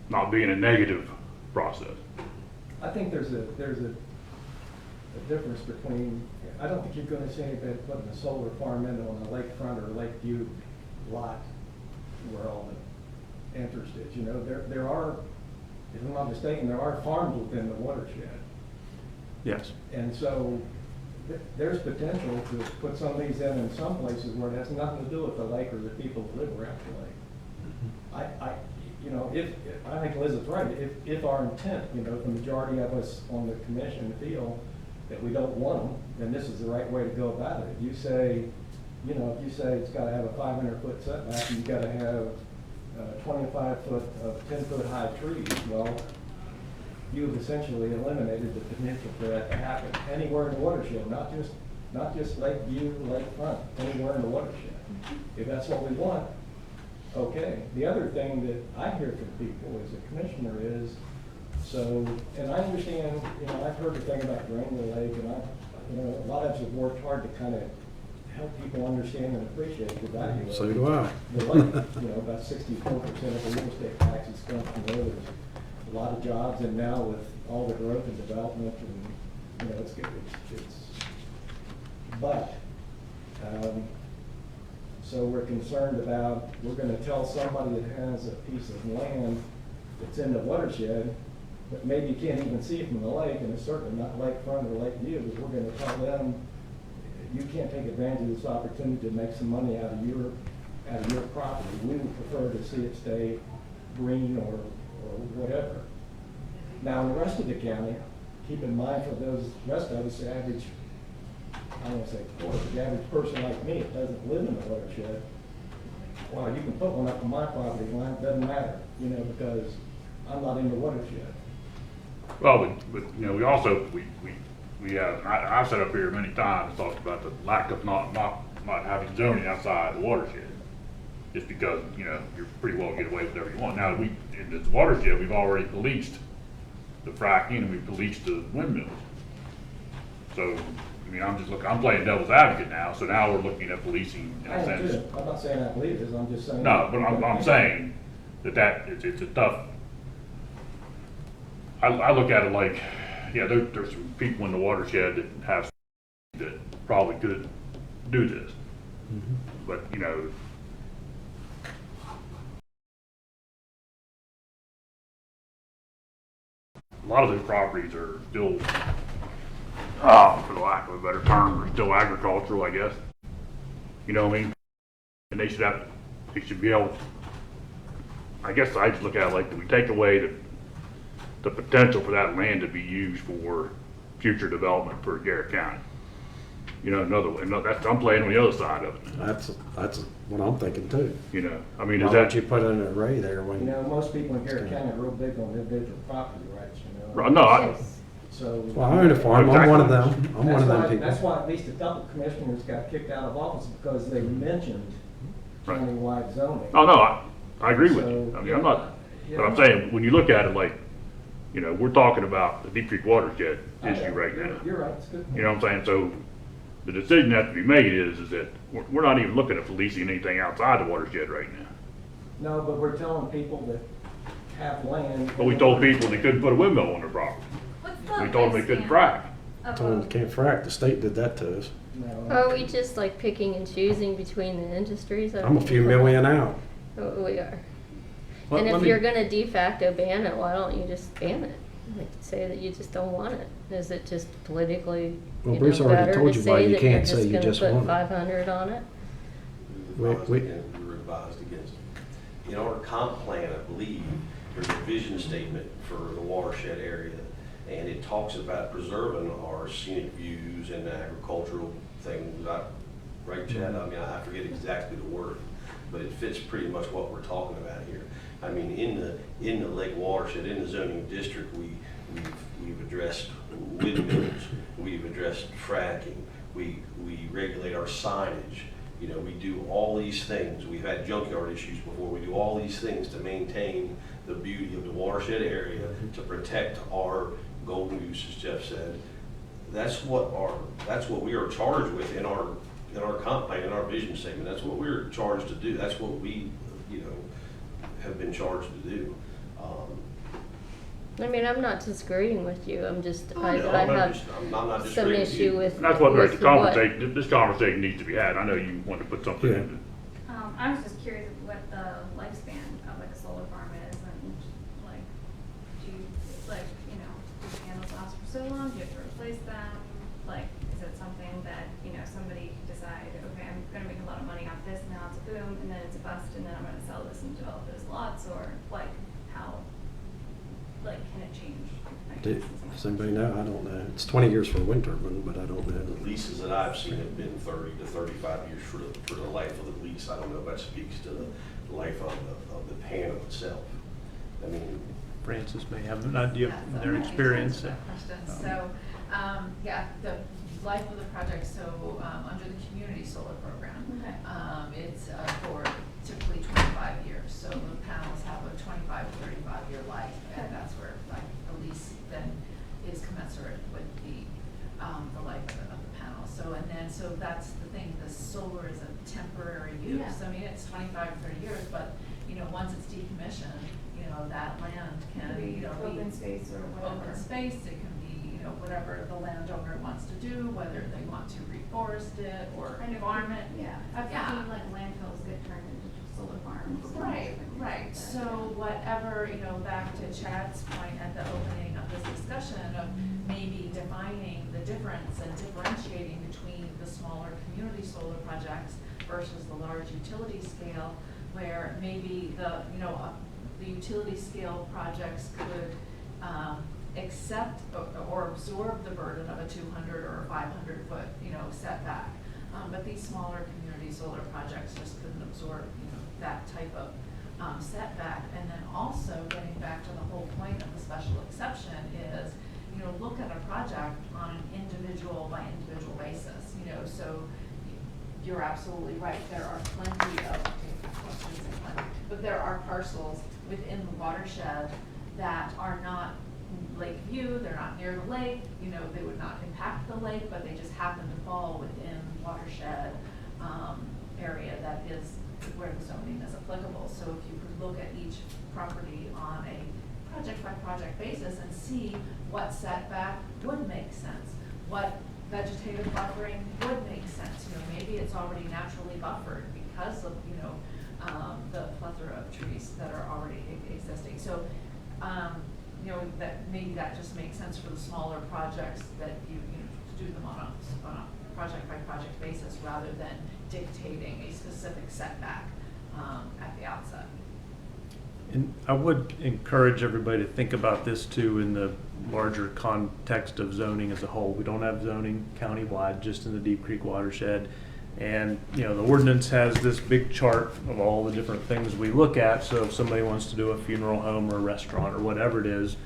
not being a negative process? I think there's a difference between, I don't think you're going to see anybody putting a solar farm in on a lakefront or lakeview lot where all the interest is. You know, there are, if I'm not mistaken, there are farms within the watershed. Yes. And so there's potential to put some of these in some places where it has nothing to do with the lake or the people that live around the lake. You know, I think Liz is right. If our intent, you know, the majority of us on the commission feel that we don't want them, then this is the right way to go about it. If you say, you know, if you say it's got to have a 500-foot setback, and you've got to have 25-foot of 10-foot high trees, well, you've essentially eliminated the potential for that to happen anywhere in the watershed, not just Lakeview, Lakefront, anywhere in the watershed. If that's what we want, okay. The other thing that I hear from people as a commissioner is, so, and I understand, you know, I've heard the thing about draining the lake, and You know, a lot of us have worked hard to kind of help people understand and appreciate the value of So do I. the lake. You know, about 64% of the real estate taxes come from there. There's a lot of jobs, and now with all the growth and development, and, you know, it's good. But, so we're concerned about, we're gonna tell somebody that has a piece of land that's in the watershed, but maybe you can't even see it from the lake, and it's certainly not lakefront or lake view, but we're gonna tell them, you can't take advantage of this opportunity to make some money out of your property. We would prefer to see it stay green or whatever. Now, in the rest of the county, keep in mind for those rest of us, the average, I don't want to say poor, but the average person like me that doesn't live in the watershed, well, you can put one up on my property line, it doesn't matter, you know, because I'm not in the watershed. Well, but, you know, we also, we have, I've sat up here many times and talked about the lack of not having zoning outside the watershed. Just because, you know, you're pretty well get away with whatever you want. Now, in the watershed, we've already policed the fracking and we've policed the windmills. So, I mean, I'm playing devil's advocate now, so now we're looking at policing in I a am sense. too. I'm not saying I believe this, I'm just saying. No, but I'm saying that it's a tough, I look at it like, yeah, there's some people in the watershed that have, that probably could do this. But, you know, a lot of those properties are still, for the lack of a better term, are still agricultural, I guess. You know what I mean? And they should be able, I guess I just look at it like, do we take away the potential for that land to be used for future development for Garrett County? You know, I'm playing on the other side of it, That's what I'm thinking too. you know? I mean, Why is don't that, you put an array there when? You know, most people in Garrett County are real big on individual property rights, you know. no, So. Well, I own a farm, I'm one of them, I'm one of them That's people. why at least a couple commissioners got kicked out of office, because they mentioned Right. countywide zoning. oh, no, I agree with you. So, I mean, I'm not, you but I'm know, saying, when you look at it like, you know, we're talking about the Deep Creek watershed I know, issue right now. You're right, it's good. You know what I'm saying? So the decision that has to be made is that we're not even looking at policing anything outside the watershed right now. No, but we're telling people that have land. But we told people they couldn't put a windmill on their property. What's the We told them they couldn't lifespan frack. of Told them a- they can't frack, the state did that to us. No. Are we just like picking and choosing between the industries? I'm a few million out. We are. Let- And let if me- you're gonna de facto ban it, why don't you just ban it? Like, say that you just don't want it. Is it just politically, Well, you Bruce know, already better told to you why say you that you're can't say just you gonna just want put it. 500 on it? We- we- We were advised against it. In our comp plan, I believe, there's a vision statement for the watershed area, and it talks about preserving our scenic views and agricultural things. Right, Chad? I mean, I forget exactly the word, but it fits pretty much what we're talking about here. I mean, in the lake watershed, in the zoning district, we've addressed windmills, we've addressed fracking, we regulate our signage. You know, we do all these things. We've had junkyard issues before. We do all these things to maintain the beauty of the watershed area, to protect our golden goose, as Jeff said. That's what we are charged with in our comp plan, in our vision statement. That's what we're charged to do. That's what we, you know, have been charged to do. I mean, I'm not disagreeing with you. I'm just, I No, have I'm not some disagreeing with issue you. with. And that's what with makes the conversation, this conversation needs to be had. I know you want to put something Yeah. in. I was just curious what the lifespan of like a solar farm is, and like, do you, like, you know, do the panels last for so long, do you have to replace them? Like, is it something that, you know, somebody could decide, okay, I'm gonna make a lot of money off this, now it's a boom, and then it's a bust, and then I'm gonna sell this and develop those lots, or like, how, like, can it change? I guess, in some Does way? anybody know? I don't know. It's 20 years for a wind turbine, but I don't know. The leases that I've seen have been 30 to 35 years for the life of the lease. I don't know if that speaks to the life of the panel itself. I mean, Francis may have an idea Yeah, from so their that makes experience. sense for that question. So, yeah, the life of the project, so, under the community solar program, Okay. it's, for typically 25 years. So the panels have a 25 to 35-year life, and that's where, like, the lease then is commensurate with the life of And so that's the thing, the solar is a temporary use. Yeah. I mean, it's 25 or 30 years, but, you know, once it's decommissioned, you know, that land can, you know, be Open space or whatever. open space, it can be, you know, whatever the landowner wants to do, whether they want to reforest it or Kind of farm it. Yeah, I've seen like landfills get turned into solar farms. and Right, different things right, like that. so whatever, you know, back to Chad's point at the opening of this discussion of maybe defining the difference and differentiating between the smaller community solar projects versus the large utility scale, where maybe the, you know, the utility scale projects could, accept or absorb the burden of a 200 or a 500 foot, you know, setback. But these smaller community solar projects just couldn't absorb, you know, that type of setback. And then also getting back to the whole point of the special exception is, you know, look at a project on an individual by individual basis, you know, so you're absolutely right. There are plenty of, but there are parcels within the watershed that are not Lakeview, they're not near the lake, you know, they would not impact the lake, but they just happen to fall within watershed area that is where the zoning is applicable. So if you could look at each property on a project by project basis and see what setback would make sense, what vegetative buffering would make sense. You know, maybe it's already naturally buffered because of, you know, the plethora of trees that are already existing. So, you know, that maybe that just makes sense for the smaller projects that you know, to do them on a project by project basis rather than dictating a specific setback at the outset. And I would encourage everybody to think about this too in the larger context of zoning as a whole. We don't have zoning countywide, just in the Deep Creek watershed. And, you know, the ordinance has this big chart of all the different things we look at. So if somebody wants to do a funeral home or a restaurant or whatever it is,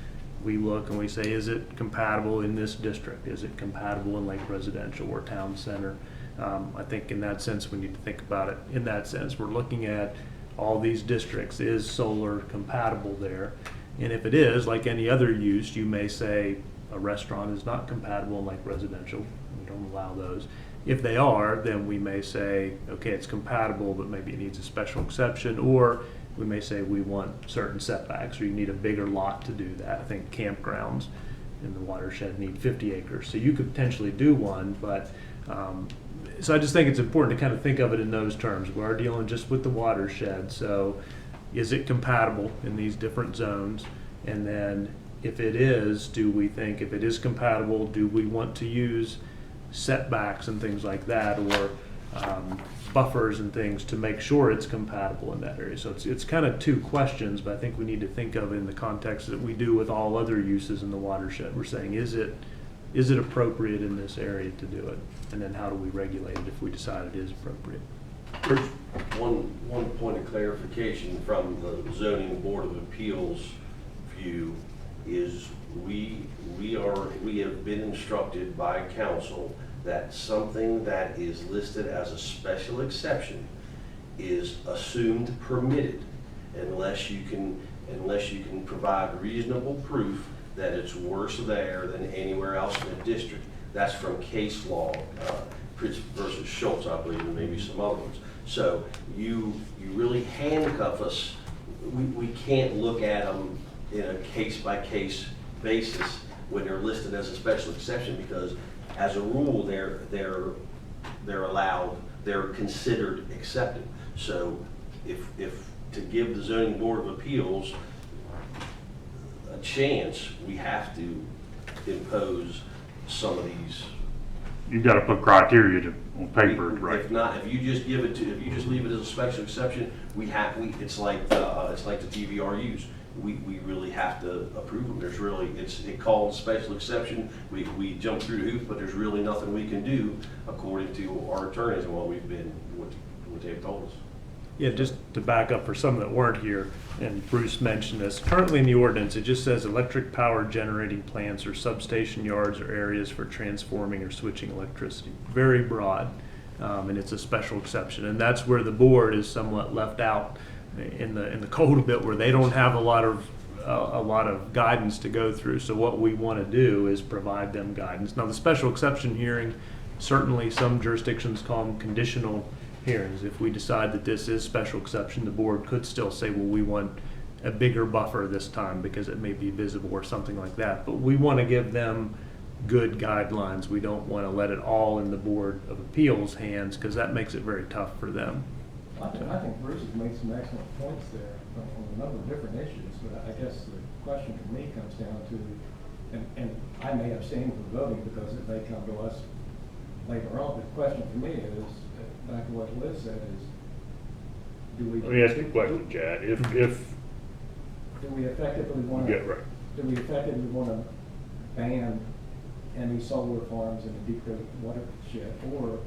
we look and we say, is it compatible in this district? Is it compatible in Lake Residential or Town Center? I think in that sense, we need to think about it in that sense. We're looking at all these districts. Is solar compatible there? And if it is, like any other use, you may say a restaurant is not compatible in Lake Residential. We don't allow those. If they are, then we may say, okay, it's compatible, but maybe it needs a special exception, or we may say we want certain setbacks, or you need a bigger lot to do that. I think campgrounds in the watershed need 50 acres, so you could potentially do one, but so I just think it's important to kind of think of it in those terms. We are dealing just with the watershed, so is it compatible in these different zones? And then if it is, do we think if it is compatible, do we want to use setbacks and things like that, or buffers and things to make sure it's compatible in that area? So it's kind of two questions, but I think we need to think of it in the context that we do with all other uses in the watershed. We're saying, is it appropriate in this area to do it? And then how do we regulate it if we decide it is appropriate? One point of clarification from the Zoning Board of Appeals view is we have been instructed by council that something that is listed as a special exception is assumed permitted unless you can provide reasonable proof that it's worse there than anywhere else in the district. That's from case law, Pritz versus Schultz, I believe, and maybe some other ones. So you really handcuff us. We can't look at them in a case-by-case basis when they're listed as a special exception, because as a rule, they're allowed, they're considered accepted. So if to give the Zoning Board of Appeals a chance, we have to impose some of these. You gotta put criteria on paper, right? If not, if you just leave it as a special exception, it's like the TVRUs. We really have to approve them. There's really, it called special exception. We jump through the hoops, but there's really nothing we can do according to our attorneys and what they've told us. Yeah, just to back up for some that weren't here, and Bruce mentioned this, currently in the ordinance, it just says electric power generating plants or substation yards or areas for transforming or switching electricity. Very broad, and it's a special exception. And that's where the board is somewhat left out in the code a bit, where they don't have a lot of guidance to go through. So what we want to do is provide them guidance. Now, the special exception hearing Certainly, some jurisdictions call them conditional hearings. If we decide that this is special exception, the board could still say, well, we want a bigger buffer this time because it may be visible or something like that. But we want to give them good guidelines. We don't want to let it all in the Board of Appeals' hands because that makes it very tough for them. I think Bruce has made some excellent points there on a number of different issues, but I guess the question for me comes down to, and I may abstain from voting because it may come to us later on, but the question for me is, back to what Liz said, is do we... Let me ask you a question, Chad. If Do we effectively want to... Yeah, right. Do we effectively want to ban any solar farms in the Deep Creek watershed, or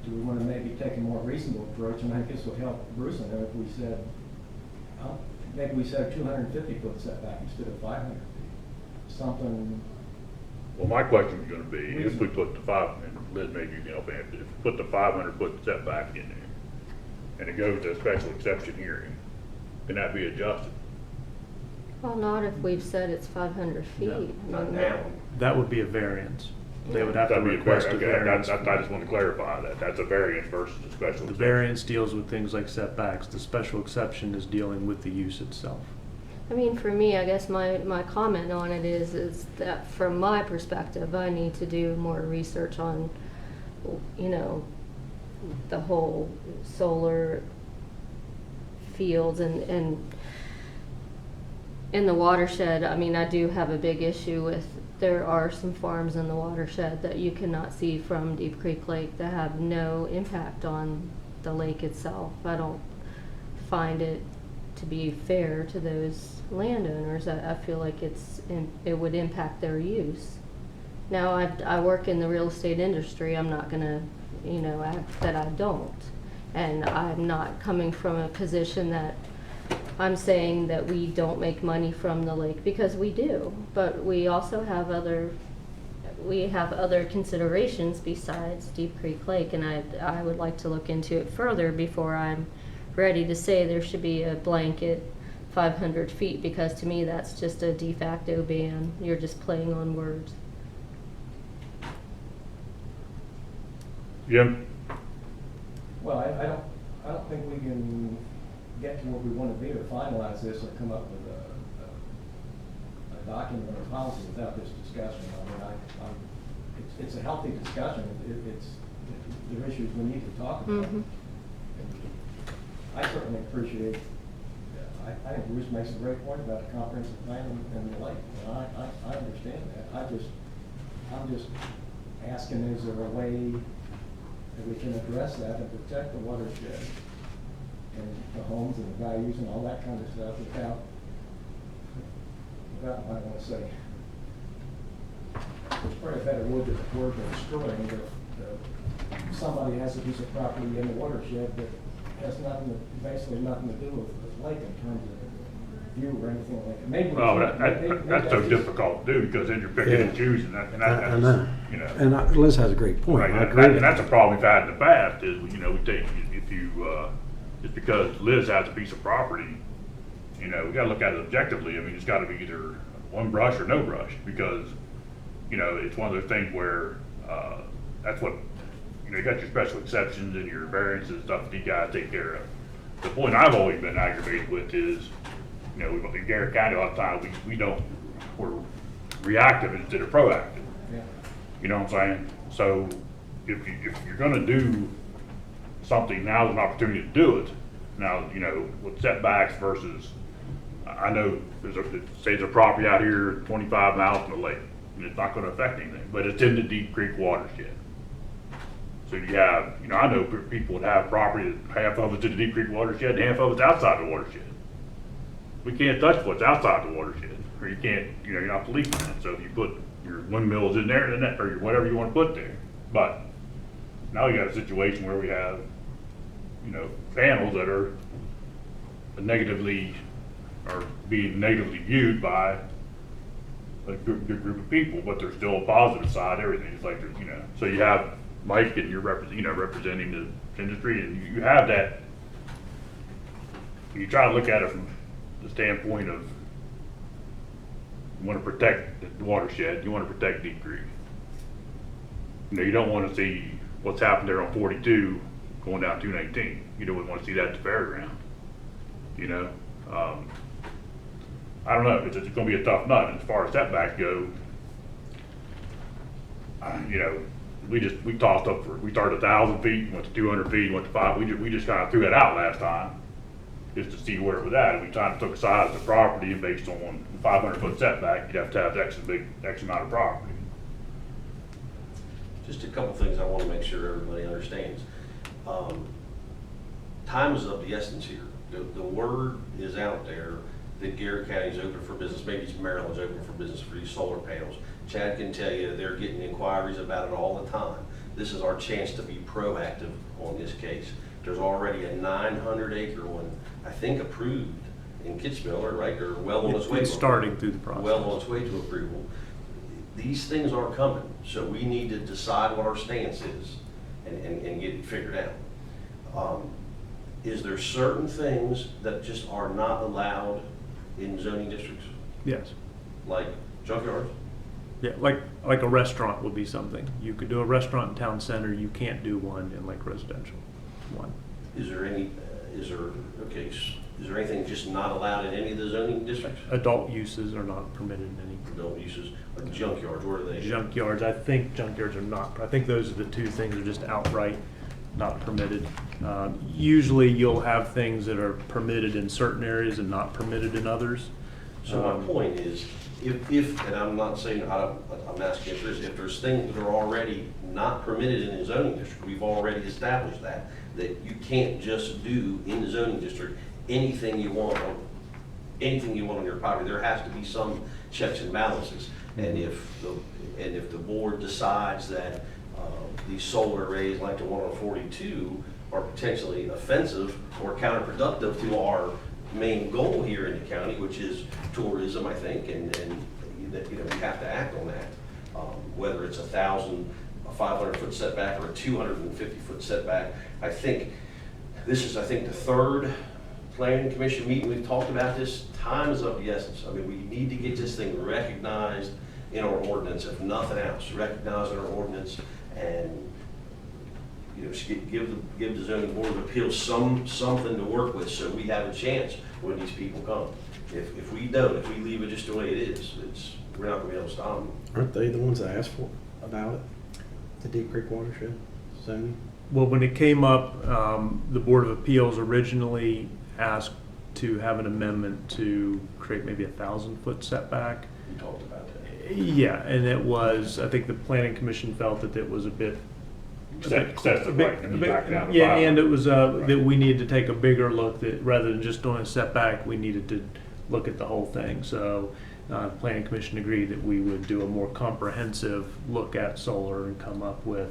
do we want to maybe take a more reasonable approach? And I think this would help Bruce and if we said, maybe we said 250-foot setback instead of 500 feet. Something... Well, my question was gonna be, if we put the and Liz, maybe you can help answer, if we put the 500-foot setback in there, and it goes to a special exception hearing, can that be adjusted? Well, not if we've said it's 500 feet. No, Not now. That would be a variance. They would have to That'd be a request a okay, variance. I just want to clarify that. That's a variance versus a special The exception. variance deals with things like setbacks. The special exception is dealing with the use itself. I mean, for me, I guess my comment on it is that from my perspective, I need to do more research on, you know, the whole solar fields and in the watershed. I mean, I do have a big issue with, there are some farms in the watershed that you cannot see from Deep Creek Lake that have no impact on the lake itself. I don't find it to be fair to those landowners. I feel like it would impact their use. Now, I work in the real estate industry. I'm not gonna, you know, act that I don't. And I'm not coming from a position that I'm saying that we don't make money from the lake, because we do. But we also have other considerations besides Deep Creek Lake, and I would like to look into it further before I'm ready to say there should be a blanket 500 feet, because to me that's just a de facto ban. You're just playing on words. Jim? Well, I don't think we can get to where we want to be or finalize this or come up with a document or a policy without this discussion. I mean, it's a healthy discussion. There are issues we need to talk about. Mm-hmm. I certainly appreciate, I think Bruce makes a great point about the comprehensive plan and the lake. And I understand that. I'm just asking, is there a way that we can address that and protect the watershed and the homes and the values and all that kind of stuff without I don't want to say, it's probably a better word than destroying, but somebody has a piece of property in the watershed that has basically nothing to do with the lake in terms of view or anything like that. Maybe That's so difficult to do, because then you're picking and choosing, and I know. you know. And Liz has a great point. Right, I and agree. that's a problem we've had in the past, is, you know, we take, if you, just because Liz has a piece of property, you know, we gotta look at it objectively. I mean, it's gotta be either one brush or no brush, because, you know, it's one of those things where, that's what, you know, you got your special exceptions and your variances and stuff that you gotta take care of. The point I've always been aggravated with is, you know, in Garrett County, a lot of times, we're reactive instead of proactive. Yeah. You know what I'm saying? So if you're gonna do something, now's an opportunity to do it. Now, you know, with setbacks versus, I know there's a property out here 25 miles from the lake, and it's not gonna affect anything, but it's in the Deep Creek watershed. So you have, you know, I know people that have property that half of it's in the Deep Creek watershed and half of it's outside the watershed. We can't touch what's outside the watershed, or you can't, you know, you're not policing that. So if you put your windmills in there, then that, or whatever you want to put there. But now you got a situation where we have, you know, panels that are being negatively viewed by a good group of people, but there's still a positive side. Everything is like, there's, you know, so you have Mike, and you're representing the industry, and you have that. You try to look at it from the standpoint of, you want to protect the watershed, you want to protect Deep Creek. You know, you don't wanna see what's happened there on 42 going down 219. You don't wanna see that at the fairground, you know? I don't know, it's gonna be a tough nut. As far as setbacks go, you know, we tossed up, we started 1,000 feet, went to 200 feet, went to 5, we just kinda threw that out last time, just to see where it was at. And we kind of took a size of the property, and based on 500-foot setback, you'd have to have X amount of property. Just a couple things I want to make sure everybody understands. Time is of the essence here. The word is out there that Garrett County is open for business, maybe Maryland's open for business for these solar panels. Chad can tell you they're getting inquiries about it all the time. This is our chance to be proactive on this case. There's already a 900-acre one, I think, approved in Kitzmiller, right? They're well on its way. It's starting through the process. Well on its way to approval. These things are coming, so we need to decide what our stance is and get it figured out. Is there certain things that just are not allowed in zoning districts, Yes. like junkyards? Yeah, like a restaurant would be something. You could do a restaurant in town center, you can't do one in like residential one. Is there anything just not allowed in any of the zoning districts? Adult uses are not permitted in any. Adult uses, like junkyards, where are they? Junkyards, I think junkyards are not, I think those are the two things that are just outright not permitted. Usually you'll have things that are permitted in certain areas and not permitted in others. So my point is, if, and I'm not saying, I'm asking if there's things that are already not permitted in the zoning district, we've already established that you can't just do in the zoning district anything you want on your property. There has to be some checks and balances. And if the board decides that these solar arrays like the one on 42 are potentially offensive or counterproductive to our main goal here in the county, which is tourism, I think, and that, you know, we have to act on that. Whether it's a 500-foot setback or a 250-foot setback, I think this is, the third planning commission meeting we've talked about this. Time is of the essence. I mean, we need to get this thing recognized in our ordinance, if nothing else, recognize in our ordinance, and you know, give the zoning board of appeals something to work with, so we have a chance when these people come. If we don't, if we leave it just the way it is, we're not gonna be able to stop them. Aren't they the ones that asked for about it? The Deep Creek watershed zoning? Well, when it came up, the Board of Appeals originally asked to have an amendment to create maybe a 1,000-foot setback. We talked about that. Yeah, and it was, I think the planning commission felt that it was a bit. Excessive, right, and back down to Yeah, 500. and it was, that we needed to take a bigger look, that rather than just doing a setback, we needed to look at the whole thing. So, the planning commission agreed that we would do a more comprehensive look at solar and come up with,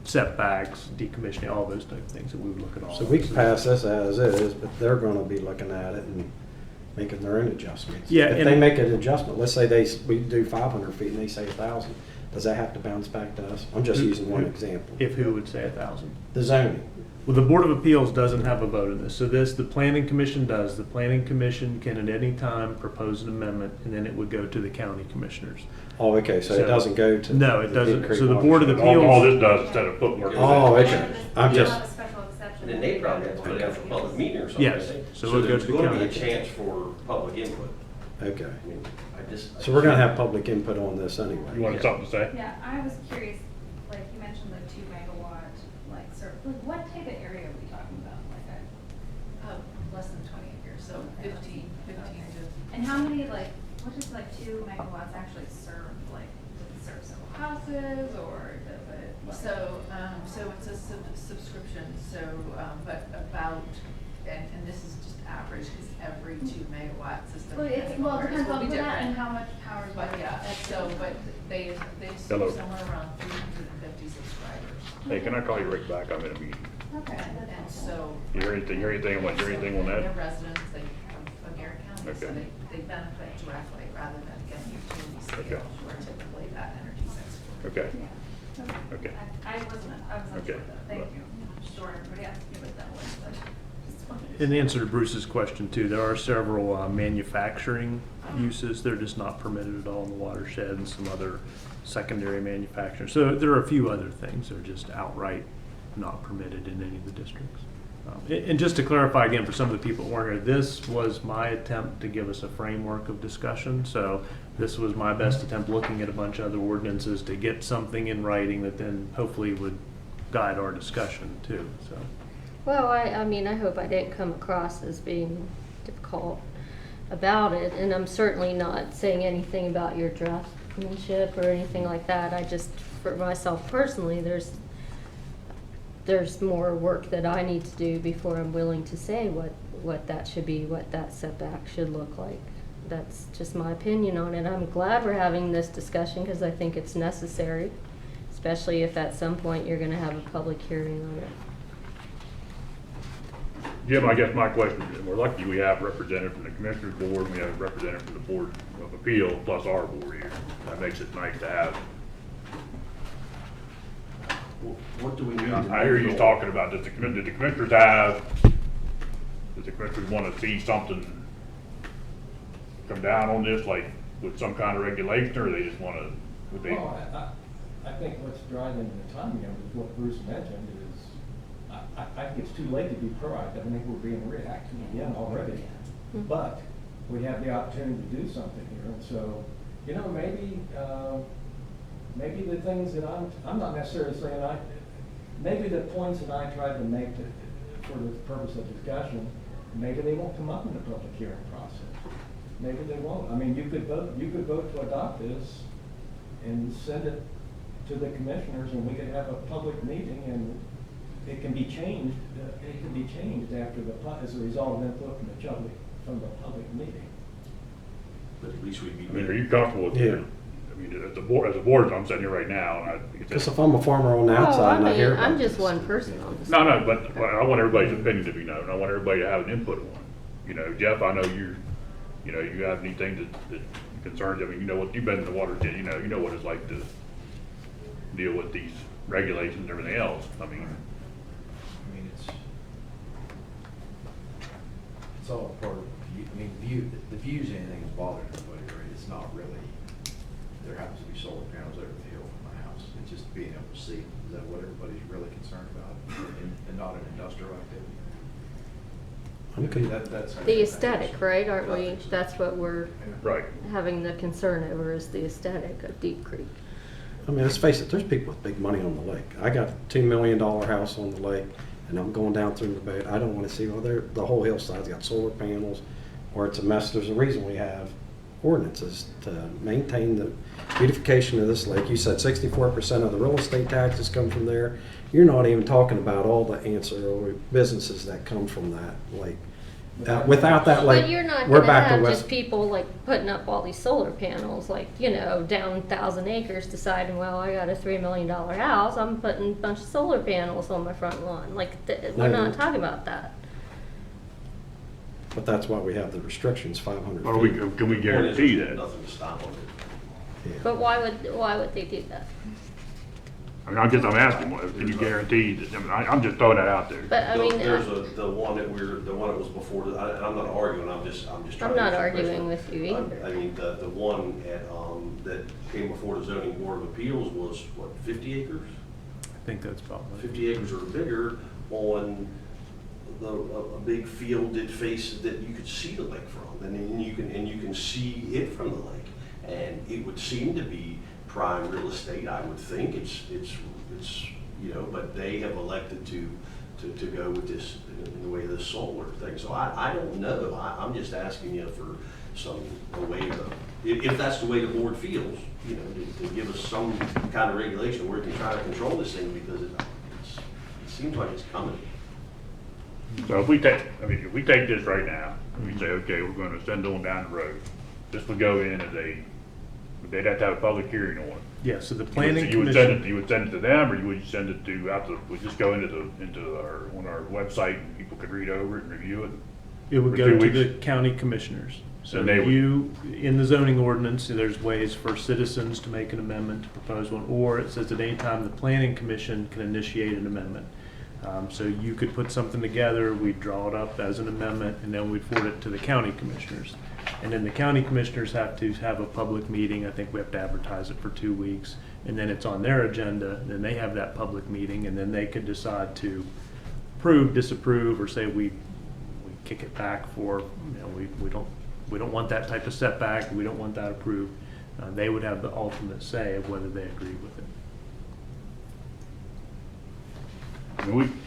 setbacks, decommissioning, all those type of things, that we would look at all. So we can pass this as is, but they're gonna be looking at it and making their own adjustments. Yeah, If and- they make an adjustment, let's say we do 500 feet and they say 1,000, does that have to bounce back to us? I'm just using one example. If who would say 1,000? The zoning. Well, the Board of Appeals doesn't have a vote in this, so the planning commission does. The planning commission can at any time propose an amendment, and then it would go to the county commissioners. Oh, okay, so it doesn't go to. No, it the doesn't. Deep Creek So the Board of watershed. All this does, instead of footwork. Oh, okay. And then I'm we'll just- have a special exception. And then they probably have to put it out for public meeting or something. Yes. I think. So we'll go there's to the gonna be a county. chance for public input. Okay. I mean, So we're gonna have public input on this anyway. You wanted something to say? Yeah, I was curious, like you mentioned the 2 megawatt, like what type of area are we talking about? Less than 20 acres, so 15 to. And how many, like, what does like 2 megawatts actually serve? Like, does it serve several houses or does it? like- So it's a subscription, so, but about, and this is just average, because every 2 megawatt system. Well, it will depends be on that different. and how much power is. But yeah, but they Hello. serve somewhere around 350 subscribers. Hey, can I call you right back? I'm in a meeting. Okay. And so. You hear anything on that? They're residents, of Garrett County, so Okay. they benefit directly rather than getting utility scale, Okay. where typically that energy is. Okay, Yeah. okay. I wasn't Okay. sure though. Thank you. I'm sure everybody has to give it that way, but just wanted to In answer to Bruce's question too, there are several manufacturing uses. They're just not permitted at all in the watershed, and some other secondary manufacturing. So there are a few other things that are just outright not permitted in any of the districts. And just to clarify again, for some of the people that weren't here, this was my attempt to give us a framework of discussion. So this was my best attempt, looking at a bunch of other ordinances, to get something in writing that then hopefully would guide our discussion too, so. Well, I mean, I hope I didn't come across as being difficult about it, and I'm certainly not saying anything about your draftsmanship or anything like that. I just, for myself personally, there's more work that I need to do before I'm willing to say what that should be, what that setback should look like. That's just my opinion on it. I'm glad we're having this discussion because I think it's necessary, especially if at some point you're going to have a public hearing on it. Jim, I guess my question is, we're lucky we have a representative from the Commissioners Board, and we have a representative from the Board of Appeal, plus our board here. That makes it nice to have. What do we need? I hear you talking about, did the Commissioners want to see something come down on this, like with some kind of regulation, or they just want to, would they? Well, I think what's driving the timing of it is what Bruce mentioned is, I think it's too late to be proactive. I think we're being reactive again already. But we have the opportunity to do something here, and so, you know, maybe the things that I'm not necessarily saying maybe the points that I tried to make for the purpose of discussion, maybe they won't come up in the public hearing process. Maybe they won't. I mean, you could vote to adopt this and send it to the commissioners, and we could have a public meeting, and it can be changed. It can be changed as a result of input from the public meeting. But at least we'd be. I mean, are you comfortable with Yeah. it? I mean, as a board, I'm sitting here right now, and Because if I'm a farmer on the outside and I hear about I'm just this. one person on this. No, but I want everybody's opinion to be known. I want everybody to have an input on it. You know, Jeff, I know you have anything that concerns, I mean, you know what, you've been in the water, you know what it's like to deal with these regulations and everything else. I mean, it's all part of, the views, anything that's bothering everybody, right? It's not really, there happens to be solar panels over the hill from my house. It's just being able to see. Is that what everybody's really concerned about? And not an industrial activity? Okay. That's The aesthetic, right? Aren't we? That's what we're right. having the concern over, is the aesthetic of Deep Creek. I mean, let's face it, there's people with big money on the lake. I got a $2 million house on the lake, and I'm going down through the bay. I don't want to see, well, the whole hillside's got solar panels, or it's a mess. There's a reason we have ordinances to maintain the beautification of this lake. You said 64% of the real estate taxes come from there. You're not even talking about all the ancillary businesses that come from that lake. Without that lake, But you're not we're gonna back to have West. just people like putting up all these solar panels, like, down 1,000 acres deciding, well, I got a $3 million house, I'm putting a bunch of solar panels on my front lawn. Like, we're No. not talking about that. But that's why we have the restrictions, 500 Or feet. can we guarantee that? Nothing to stop on it. Yeah. But why would they do that? I mean, I'm asking, can you guarantee that, I mean, I'm just throwing that out there. But I mean, There's the one that was before, and I'm not arguing, I'm just trying to. I'm not answer the arguing question. with you either. I mean, the one that came before the zoning board of appeals was, what, 50 acres? I think that's about right. 50 acres or bigger on a big field that you could see the lake from, and then you can see it from the lake, and it would seem to be prime real estate. I would think it's but they have elected to go with this in the way of this solar thing. So I don't know. I'm just asking you for a way to, if that's the way the board feels, to give us some kind of regulation where we can try to control this thing, because it seems like it's coming. So if we take this right now, we say, okay, we're gonna send them down the road, this would go in as they'd have to have a public hearing on it. Yeah, so the planning You would send commission, it, to them, or you would send it would just go on our website, and people could read over it and review it? it would for go 2 to weeks. the county commissioners. So And they would- in the zoning ordinance, there's ways for citizens to make an amendment, to propose one, or it says at any time the planning commission can initiate an amendment. So you could put something together, we'd draw it up as an amendment, and then we'd forward it to the county commissioners. And then the county commissioners have to have a public meeting. I think we have to advertise it for 2 weeks. And then it's on their agenda, then they have that public meeting, and then they could decide to approve, disapprove, or say we kick it back for, we don't want that type of setback, we don't want that approved. They would have the ultimate say of whether they agree with it. I mean,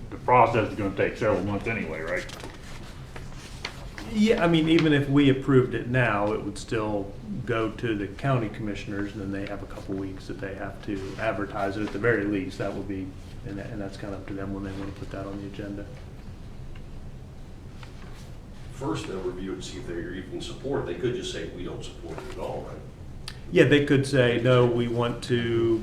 the process is gonna take several months anyway, right? Yeah, I mean, even if we approved it now, it would still go to the county commissioners, and then they have a couple weeks that they have to advertise it at the very least. That would be, and that's kind of up to them when they want to put that on the agenda. First, they'll review it and see if they're even support. They could just say, we don't support it at all, right? Yeah, they could say, no, we want to,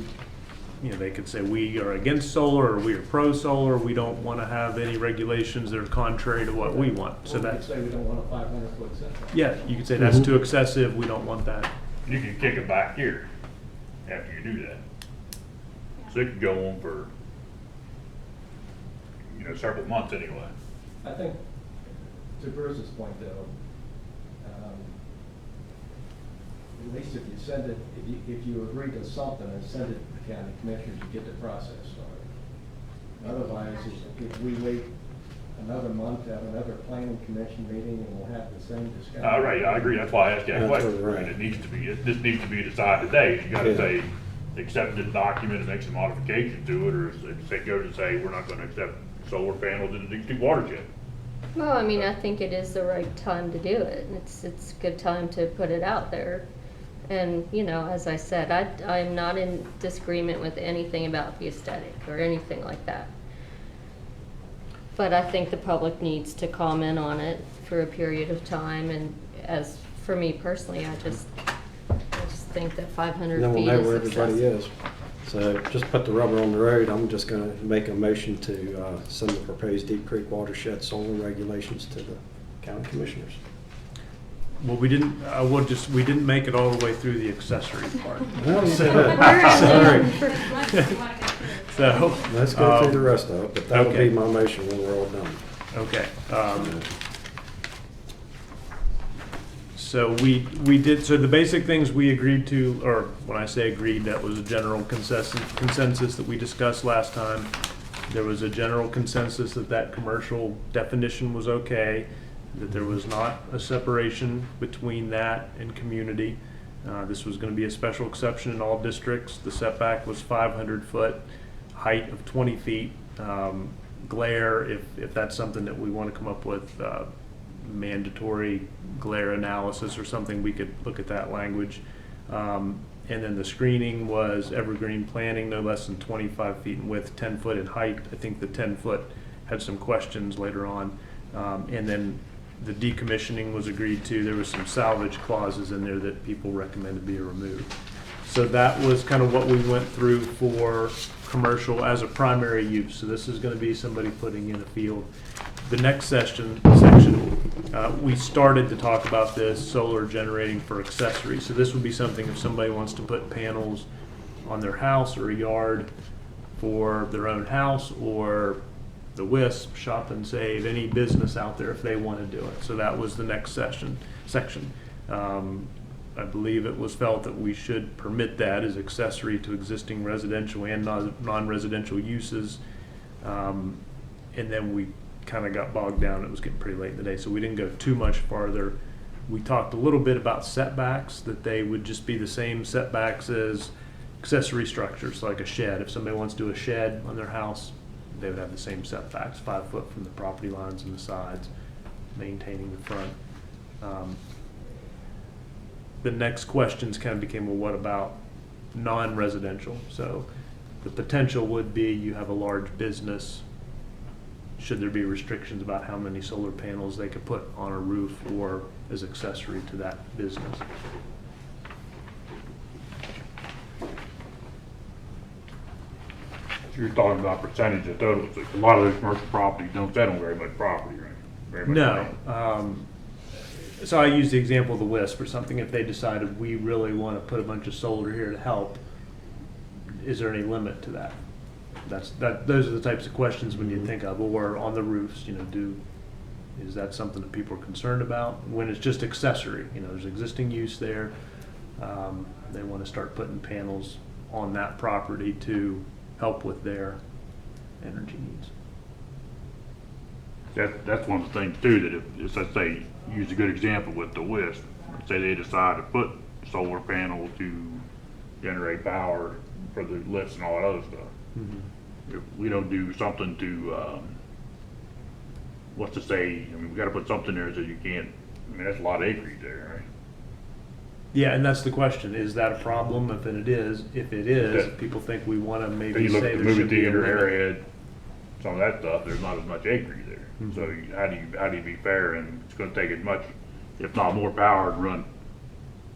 they could say, we are against solar, or we are pro-solar, we don't want to have any regulations that are contrary to what we want. So Or we could that's, say we don't want a 500-foot setback. yeah, you could say that's too excessive, we don't want that. You can kick it back here after you do that. So it could go on for, several months anyway. I think, to Bruce's point though, at least if you send it, if you agree to something and send it to the county commissioners, you get the process started. Otherwise, if we wait another month to have another planning commission meeting and we'll have the same discussion. Right, I agree, that's why I asked you that That's question. right. And it needs to be, this needs to be decided today. You gotta Yeah. say, accept this document and make some modifications to it, or if it goes to say, we're not gonna accept solar panels in the Deep watershed. Well, I mean, I think it is the right time to do it. It's a good time to put it out there. And, as I said, I'm not in disagreement with anything about the aesthetic or anything like that. But I think the public needs to comment on it for a period of time, and as for me personally, I just think that 500 Then we'll feet know is where everybody excessive. is. So just put the rubber on the road. I'm just gonna make a motion to send the proposed Deep Creek watershed solar regulations to the county commissioners. Well, we didn't make it all the way through the accessory part. Well, Sorry. Unless you wanna go through. So. Let's go through the rest of it, but that'll okay. be my motion when we're all done. Okay. So we did, so the basic things we agreed to, or when I say agreed, that was a general consensus that we discussed last time. There was a general consensus that commercial definition was okay, that there was not a separation between that and community. This was gonna be a special exception in all districts. The setback was 500 foot, height of 20 feet. Glare, if that's something that we want to come up with, mandatory glare analysis or something, we could look at that language. And then the screening was evergreen planting, no less than 25 feet in width, 10 foot in height. I think the 10 foot had some questions later on. And then the decommissioning was agreed to. There was some salvage clauses in there that people recommended be removed. So that was kind of what we went through for commercial as a primary use. So this is going to be somebody putting in a field. The next section, we started to talk about this solar generating for accessories. So this would be something if somebody wants to put panels on their house or a yard for their own house, or the WISP, Shop and Save, any business out there if they want to do it. So that was the next section. I believe it was felt that we should permit that as accessory to existing residential and non-residential uses. And then we kind of got bogged down. It was getting pretty late in the day, so we didn't go too much farther. We talked a little bit about setbacks, that they would just be the same setbacks as accessory structures, like a shed. If somebody wants to do a shed on their house, they would have the same setbacks, 5 foot from the property lines and the sides, maintaining the front. The next questions kind of became, well, what about non-residential? So the potential would be you have a large business. Should there be restrictions about how many solar panels they could put on a roof or as accessory to that business? You're talking about percentage of total. So a lot of those commercial properties don't sit on very much property, right? Very much land. No. So I use the example of the WISP or something. If they decided we really want to put a bunch of solar here to help, is there any limit to that? those are the types of questions when you think of, or on the roofs, you know, is that something that people are concerned about? When it's just accessory, you know, there's existing use there. They want to start putting panels on that property to help with their energy needs. That's one of the things too, that if, let's say, use a good example with the West, let's say they decide to put solar panels to generate power for the lifts and all that other stuff. If we don't do something to, what's to say, I mean, we gotta put something there so you can't, I mean, that's a lot of acreage there, right? Yeah, and that's the question, is that a problem? If it is, Yeah. people think we want to If maybe you look say at the there movie should be a theater, limit. Airhead, some of that stuff, there's not as much acreage there. So how do you be fair, and it's gonna take as much, if not more power to run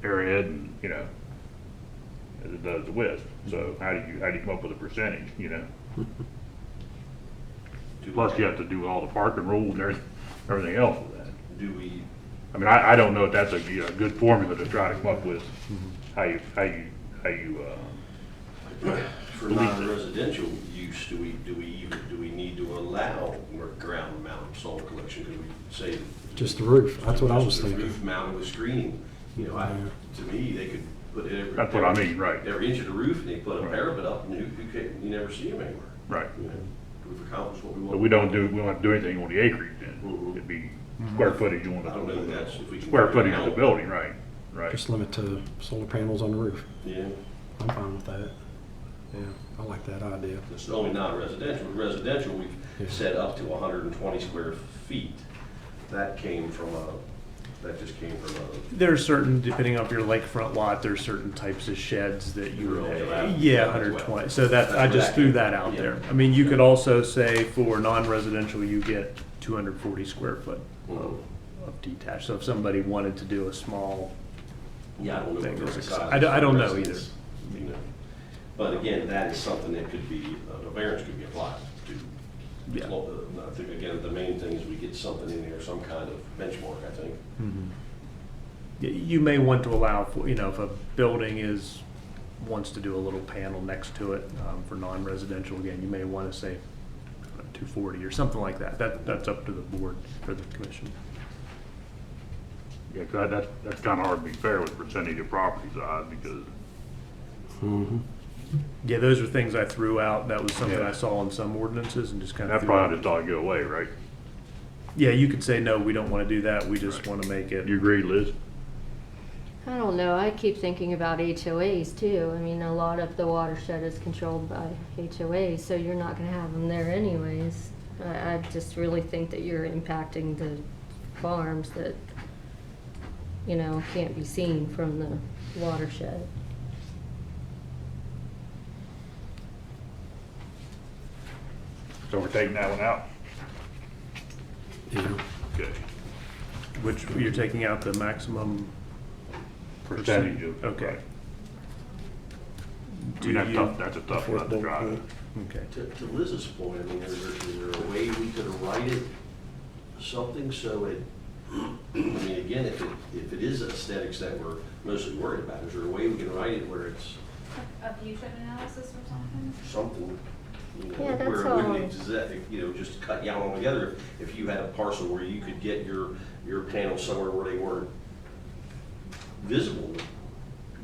Airhead and, you know, as it does the West. So how do you come up with a percentage, you know? Plus you have to do all the parking rules and everything else with that. Do we, I mean, I don't know if that's a, you know, good formula to try to come up with, how you for non-residential use, do we need to allow more ground mount solar collection? Could we say? Just the roof, that's what I was just the thinking. Roof mounted with screening, you know, to me, they could put it every. That's what I mean, right. Every inch of the roof, and they put a Right. parapet up, and you never see them anywhere. right. You know, we've accomplished what we want. But we don't have to do anything on the acreage then. Mhm. It'd be square footage on I don't know if that's, if we the, can. square footage of the building, right, right. Just limit to solar panels on the roof. Yeah, I'm fine with that. Yeah, I like that idea. it's only non-residential. Residential, Yeah. we've set up to 120 square feet. That just came from There's certain, depending on your lakefront lot, there's certain types of sheds that you You're only allowed- yeah, 120. So that, I just threw that out Yeah. there. I mean, you could also say for non-residential, you get 240 square foot Mhm. of detached. So if somebody wanted to do a small, Yeah, I don't know. Thing what is the ex- size I don't know residence, you know. But again, that is something that could be, a variance could be applied to. Yeah. I think, again, the main thing is we get something in there, some kind of benchmark, I think. you may want to allow for, you know, if a building wants to do a little panel next to it for non-residential, again, you may want to say 240 or something like that. That's up to the board or the commission. Yeah, 'cause that's kind of hard to be fair with percentage of property size, because Yeah, those are things I threw out. That was something Yeah. I saw in some ordinances and just kind of that threw out. probably just ought to go away, right? Yeah, you could say, no, we don't want to do that. We just want to make it. You agree, Liz? I don't know, I keep thinking about HOAs too. I mean, a lot of the watershed is controlled by HOAs, so you're not gonna have them there anyways. I just really think that you're impacting the farms that, you know, can't be seen from the watershed. So we're taking that one out? Yeah. Okay. Which you're taking out the maximum Percentage of. Okay. right. Do That's you- tough, that's a tough one to drive. Okay. To Liz's point, I mean, is there a way we could write it, something so it, I mean, again, if it is aesthetics that we're mostly worried about, is there a way we can write it where it's A future analysis or something? something, you know, Yeah, that's where it wouldn't, all. you know, just cut you out altogether? If you had a parcel where you could get your panels somewhere where they weren't visible,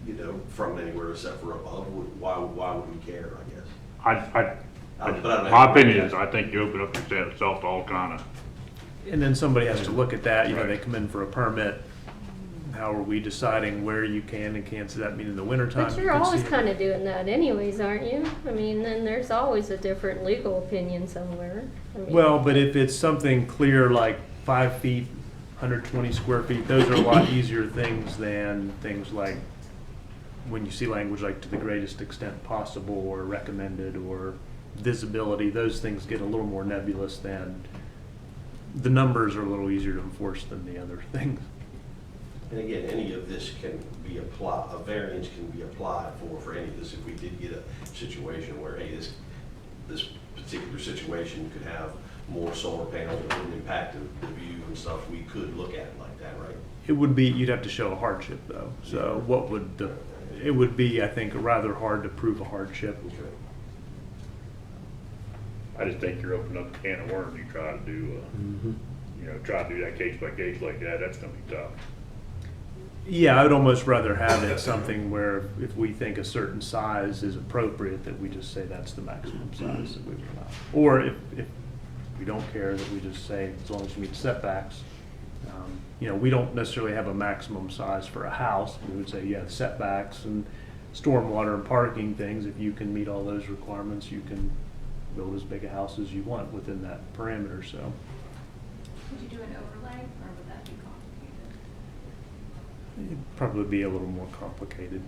you know, from anywhere except for above, why would we care, I guess? But I don't know. my opinion is, I think you open up yourself to all kind of, And then somebody has to look at that, you know, Right. they come in for a permit. How are we deciding where you can and can't? Does that mean in the wintertime? But you you're can always see it? kind of doing that anyways, aren't you? I mean, then there's always a different legal opinion somewhere. I mean, Well, but if it's something clear like 5 feet, 120 square feet, those are a lot easier things than things like when you see language like to the greatest extent possible or recommended or visibility, those things get a little more nebulous than, the numbers are a little easier to enforce than the other things. And again, any of this can be applied, a variance can be applied for any of this if we did get a situation where, hey, this particular situation could have more solar panels that wouldn't impact the view and stuff, we could look at it like that, right? It would be, you'd have to show a hardship though. So what would it would be, I think, rather hard to prove a hardship. Okay. I just think you're opening up a can of worms. You try to do, Mhm. try to do that case by case like that. That's gonna be tough. Yeah, I would almost rather have it something where if we think a certain size is appropriate, that we just say that's the maximum size that we would allow. Or if we don't care, that we just say, as long as you meet setbacks. We don't necessarily have a maximum size for a house. We would say, yeah, setbacks and stormwater and parking things, if you can meet all those requirements, you can build as big a house as you want within that parameter, so. Would you do an overlay, or would that be complicated? It'd probably be a little more complicated.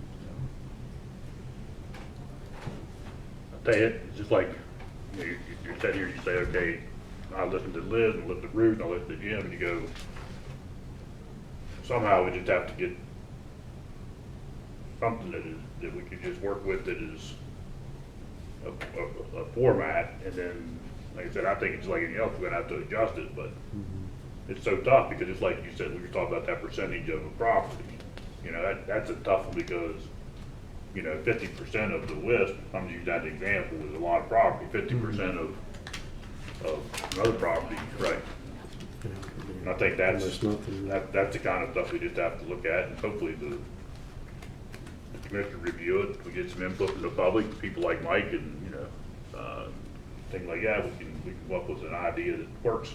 I tell you, it's just like, you're sitting here, you say, okay, I listen to Liz, and listen to Ruth, and I listen to Jim, and you go, somehow we just have to get something that we could just work with that is a format, and then, like I said, I think it's like anything else, we're gonna have to adjust it, but it's so tough, because it's like you said, we were talking about that percentage of a property. That's a tough one, because 50% of the list, I'm gonna use that example, is a lot of property, 50% of another property, right? And I think Almost nothing. that's the kind of stuff we just have to look at, and hopefully the commissioner review it, we get some input from the public, people like Mike, and, things like that, we can come up with an idea that works,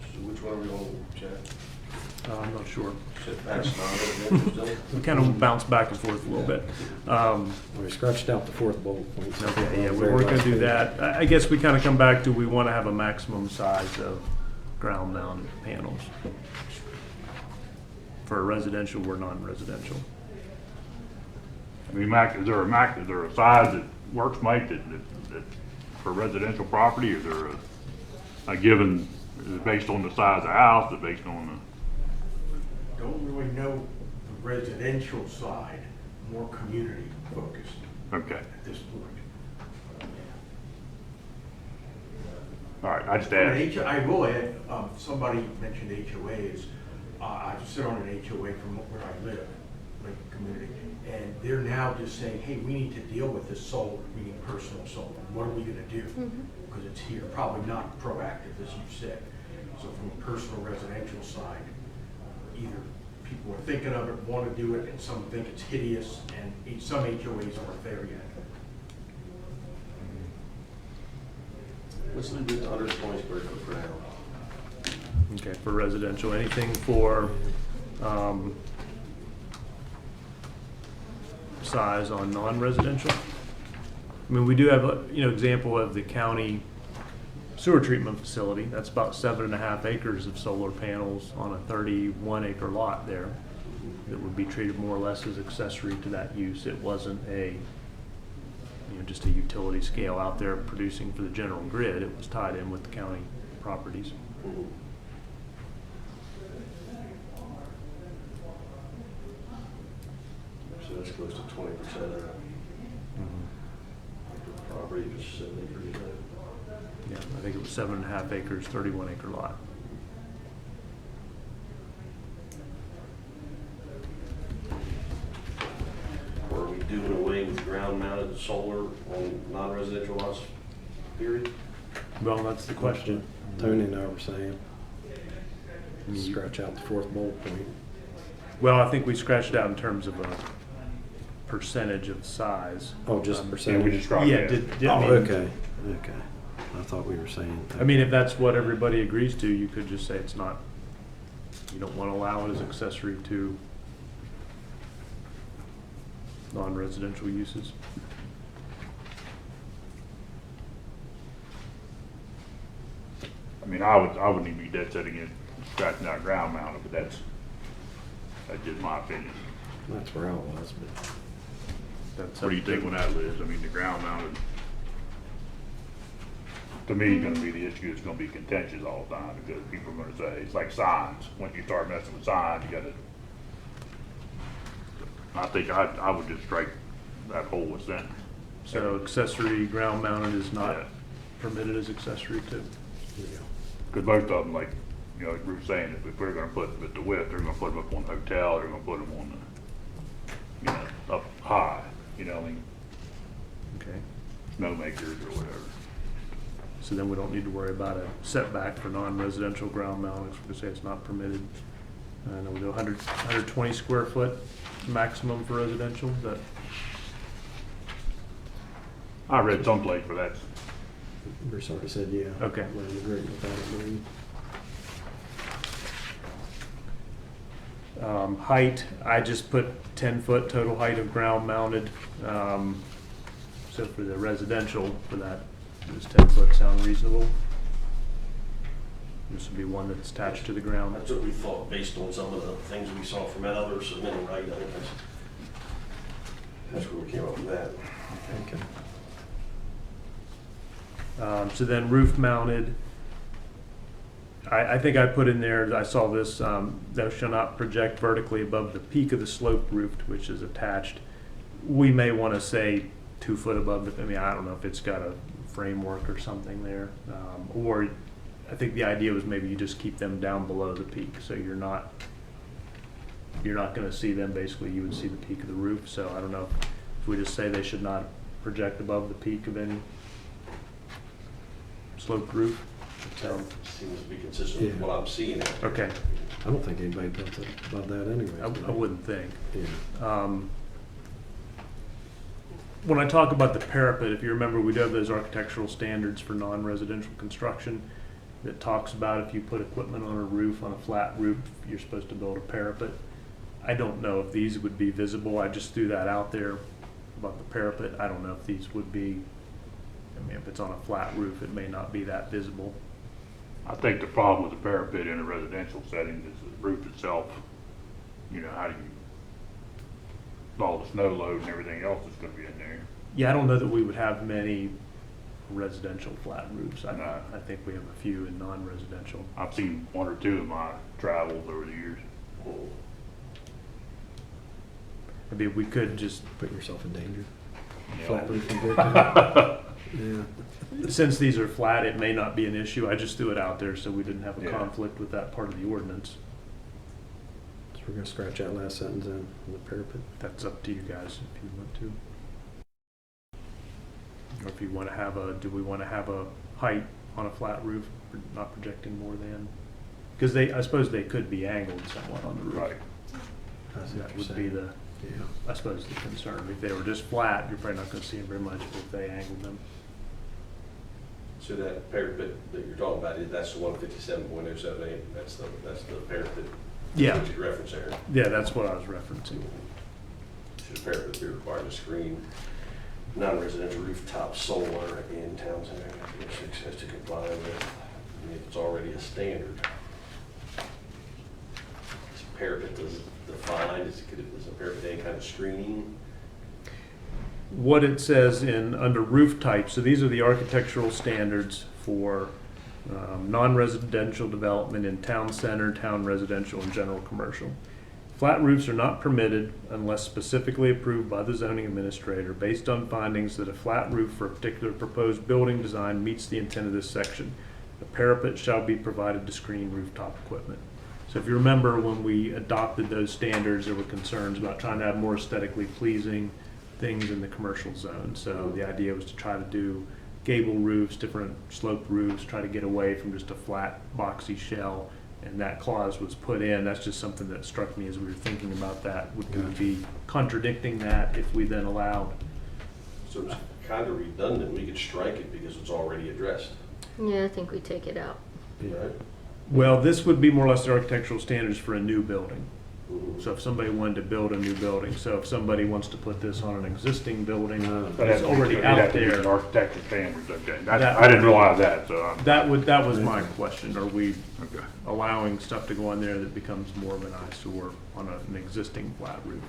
So which one are we on, Chad? I'm not sure. Setbacks, non-residential still? We kind of bounce back and forth a little bit. We scratched out the fourth bullet point. Okay, yeah, we're gonna do that. I guess we kind of come back to, we want to have a maximum size of ground mount panels for residential or non-residential. I mean, is there a size that works, Mike, that for residential property, is there a given, is it based on the size of the house, is it based on Don't really know the residential side, more community focused okay, at this point. all right, I just An asked. I will add, somebody mentioned HOAs. I sit on an HOA from where I live, like community, and they're now just saying, hey, we need to deal with this solar, meaning personal solar. What are we gonna do? Because it's here, probably not proactive, as you said. So from a personal residential side, either people are thinking of it, want to do it, and some think it's hideous, and some HOAs aren't there yet. Let's leave it at 120 square foot for now. Okay, for residential, anything for, size on non-residential? I mean, we do have a, example of the county sewer treatment facility. That's about 7.5 acres of solar panels on a 31-acre lot there that would be treated more or less as accessory to that use. It wasn't just a utility scale out there producing for the general grid. It was tied in with the county properties. So that's close to 20% of the property, just 7 acres. Yeah, I think it was 7.5 acres, 31-acre lot. Are we doing away with ground mounted solar on non-residential lots, period? Well, that's the question. Tony and I were saying, scratch out the fourth bullet point. Well, I think we scratched out in terms of a percentage of size. Oh, just Yeah, we percentage? just dropped Yeah, that. I Oh, mean- okay. I thought we were saying. I mean, if that's what everybody agrees to, you could just say it's not, you don't want to allow it as accessory to non-residential uses. I mean, I wouldn't even be dead setting it, scratching out ground mounted, but that's just my opinion. That's where I was, but That's What do you think when that lives? I mean, the ground mounted, to me, is gonna be the issue, it's gonna be contentious all the time, because people are gonna say, it's like signs, once you start messing with signs, you gotta, I think I would just strike that whole sentence. So accessory ground mounted is not Yeah. permitted as accessory to. Because most of them, like like Bruce saying, if we're gonna put them at the WIP, they're gonna put them up on the hotel, they're gonna put them on the, up high, you know, I mean, Okay. snow makers or whatever. So then we don't need to worry about a setback for non-residential ground mount, we're gonna say it's not permitted. And we do 120 square foot maximum for residential, is that, I read someplace for that. Bruce already said, yeah. Okay. I would agree with that, I believe. height, I just put 10-foot total height of ground mounted. So for the residential, for that, does 10-foot sound reasonable? This would be one that's attached to the ground. That's what we thought, based on some of the things we saw from that other submittal, right? I think that's where we came up with that. Okay. So then roof mounted, I think I put in there, I saw this, thou shall not project vertically above the peak of the slope roof which is attached. We may want to say 2 foot above the, I mean, I don't know if it's got a framework or something there. Or I think the idea was maybe you just keep them down below the peak, so you're not going to see them, basically you would see the peak of the roof. So I don't know if we just say they should not project above the peak of any sloped roof. So, Seems to be consistent with what I'm seeing. okay, I don't think anybody built it above that anyway. I wouldn't think. Yeah. When I talk about the parapet, if you remember, we do have those architectural standards for non-residential construction that talks about if you put equipment on a roof, on a flat roof, you're supposed to build a parapet. I don't know if these would be visible. I just threw that out there about the parapet. I don't know if these would be, I mean, if it's on a flat roof, it may not be that visible. I think the problem with the parapet in a residential setting is the roof itself. You know, how do you, all the snow load and everything else that's gonna be in there. Yeah, I don't know that we would have many residential flat roofs. No. I think we have a few in non-residential. I've seen 1 or 2 in my travels over the years. Maybe we could just, Putting yourself in danger. You know. Flat roof and brick. Yeah. since these are flat, it may not be an issue. I just threw it out there so we didn't have a Yeah. conflict with that part of the ordinance. So we're gonna scratch that last sentence in, on the parapet. That's up to you guys if you want to. Or if you want to have a, do we want to have a height on a flat roof, not projecting more than? Because I suppose they could be angled somewhat on the roof. Right. I see what That you're would be saying. the, Yeah. I suppose, the concern. If they were just flat, you're probably not going to see them very much, but if they angled them. So that parapet that you're talking about, that's the 157.078, that's the parapet. Yeah. That you reference there. Yeah, that's what I was referencing. Should the parapet be required to screen non-residential rooftop solar in town center as to comply with, I mean, if it's already a standard. Is parapet defined, is a parapet any kind of screening? What it says under roof types, so these are the architectural standards for non-residential development in town center, town residential, and general commercial. Flat roofs are not permitted unless specifically approved by the zoning administrator based on findings that a flat roof for a particular proposed building design meets the intent of this section. A parapet shall be provided to screen rooftop equipment. So if you remember when we adopted those standards, there were concerns about trying to have more aesthetically pleasing things in the commercial zone. So the idea was to try to do gable roofs, different sloped roofs, try to get away from just a flat boxy shell. And that clause was put in. That's just something that struck me as we were thinking about that. Would we be contradicting that if we then allowed? So it's kind of redundant, we could strike it because it's already addressed, Yeah, I think we take it out. right? Well, this would be more or less the architectural standards for a new building. Mhm. So if somebody wanted to build a new building, so if somebody wants to put this on an existing building But that's already out there, Architectural standards, okay. That- I didn't realize that, so. that was my question. Are we Okay. allowing stuff to go in there that becomes more of an eyesore on an existing flat roof?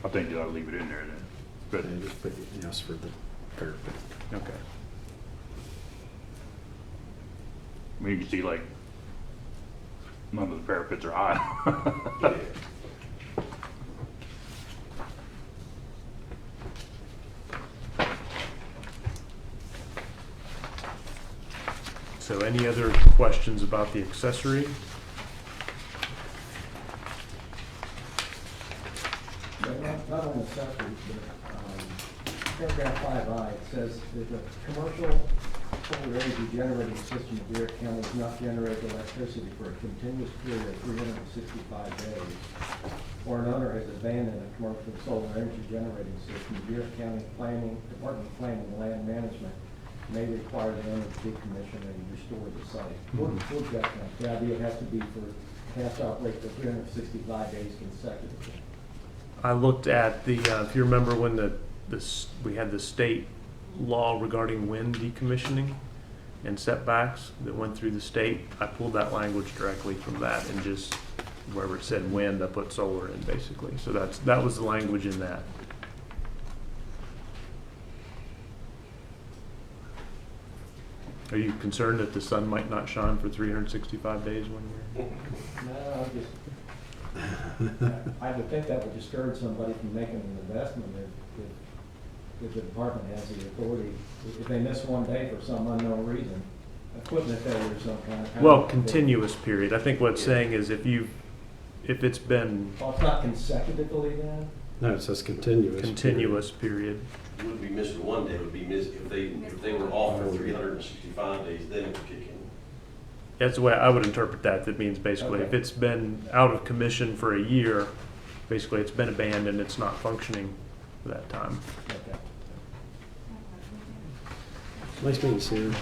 I think you ought to leave it in there then. But Yeah, just put yes for the parapet. Okay. I mean, you can see like, none of the parapets are high. Yeah. So any other questions about the accessory? accessories, but, paragraph 5I, it says that the commercial solar energy generating system of Garrett County does not generate electricity for a continuous period of 365 days, or an owner has abandoned a commercial solar energy generating system, Garrett County Department of Planning and Land Management may require the owner to decommission and restore the site. Where's that from? The idea it has to be has to operate for 365 days consecutively. I looked at the, if you remember when we had the state law regarding wind decommissioning and setbacks that went through the state, I pulled that language directly from that and just wherever it said wind, I put solar in basically. So that was the language in that. Are you concerned that the sun might not shine for 365 days one year? No, I would think that would discourage somebody from making an investment if the department has the authority. If they miss one day for some unknown reason, equipment failure or some kind of. Well, continuous period. I think what it's saying is if it's been Well, it's not consecutively then? No, it says continuous. continuous period. It wouldn't be missing one day, it would be if they were off for 365 days, then it would kick in. That's the way I would interpret that. That means basically if Okay. it's been out of commission for a year, basically it's been abandoned, it's not functioning for that time. Okay. Nice meeting you, Sue.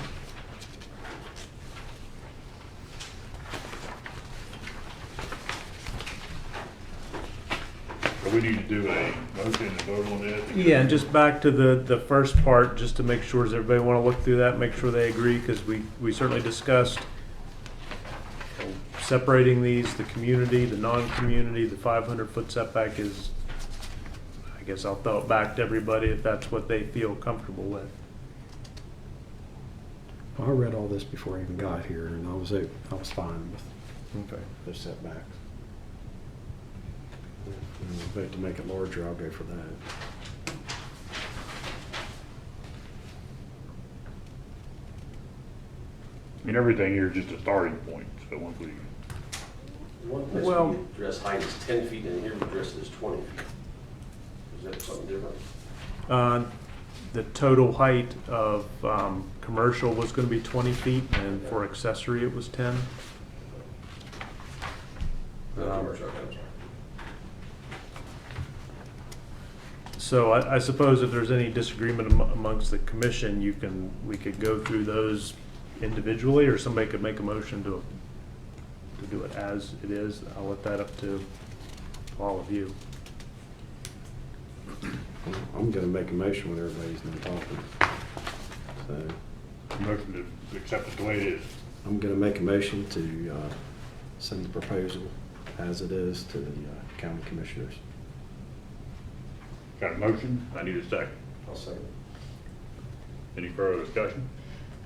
So we need to do a motion and vote on this? Yeah, and just back to the first part, just to make sure, does everybody want to look through that, make sure they agree, because we certainly discussed separating these, the community, the non-community, the 500-foot setback is, I guess I'll throw it back to everybody if that's what they feel comfortable with. Well, I read all this before I even got here, and I was fine with Okay. the setbacks. But to make it larger, I'll go for that. I mean, everything here is just a starting point, so once we, One place Well- we address height is 10 feet, and here we address it as 20 feet. Is that something different? The total height of commercial was going to be 20 feet, and for accessory it was 10. Not commercial, okay, I'm sorry. So I suppose if there's any disagreement amongst the commission, we could go through those individually, or somebody could make a motion to do it as it is. I'll let that up to all of you. I'm gonna make a motion when everybody's done talking. So motion to accept it the way it is. I'm gonna make a motion to send the proposal as it is to the county commissioners. Got a motion? I need a second. I'll second. Any further discussion?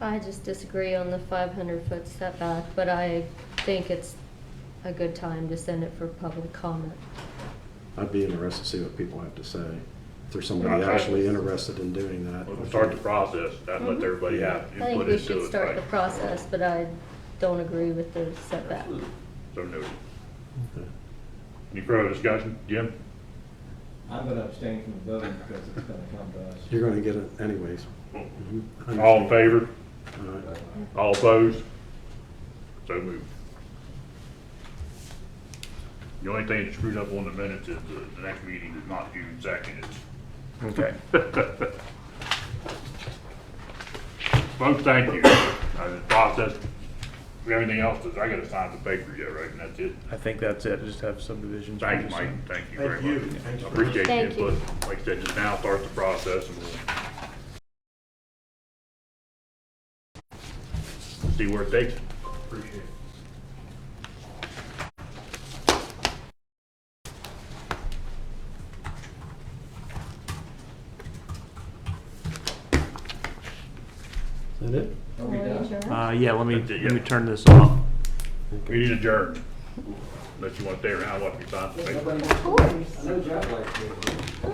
I just disagree on the 500-foot setback, but I think it's a good time to send it for public comment. I'd be interested to see what people have to say. If there's somebody actually interested in doing that. We'll start the process, and let everybody have I think input we into should it. start the right? process, but I don't agree with the setback. Absolutely. So noted. Okay. Any further discussion? Jim? I'm going to abstain from the voting because it's going to come to us. You're gonna get it anyways. All in favor? All right. All opposed? So moved. The only thing that screwed up on the minutes is the next meeting is not June 2nd. Okay. Folks, thank you. The process, everything else is, I gotta sign the papers yet, right? And that's it. I think that's it. Just have subdivisions. Thank you, Mike. Thank you very Thank you. much. Thanks I for- appreciate the Thank you. input. Like I said, just now start the process and we'll see where it takes us. Appreciate it. Is that it? Are we done? Yeah, let me That's it, yeah. turn this off. Meeting adjourned. Unless you want to stay around, watch me sign the paper. Nobody- I know Jeff likes it.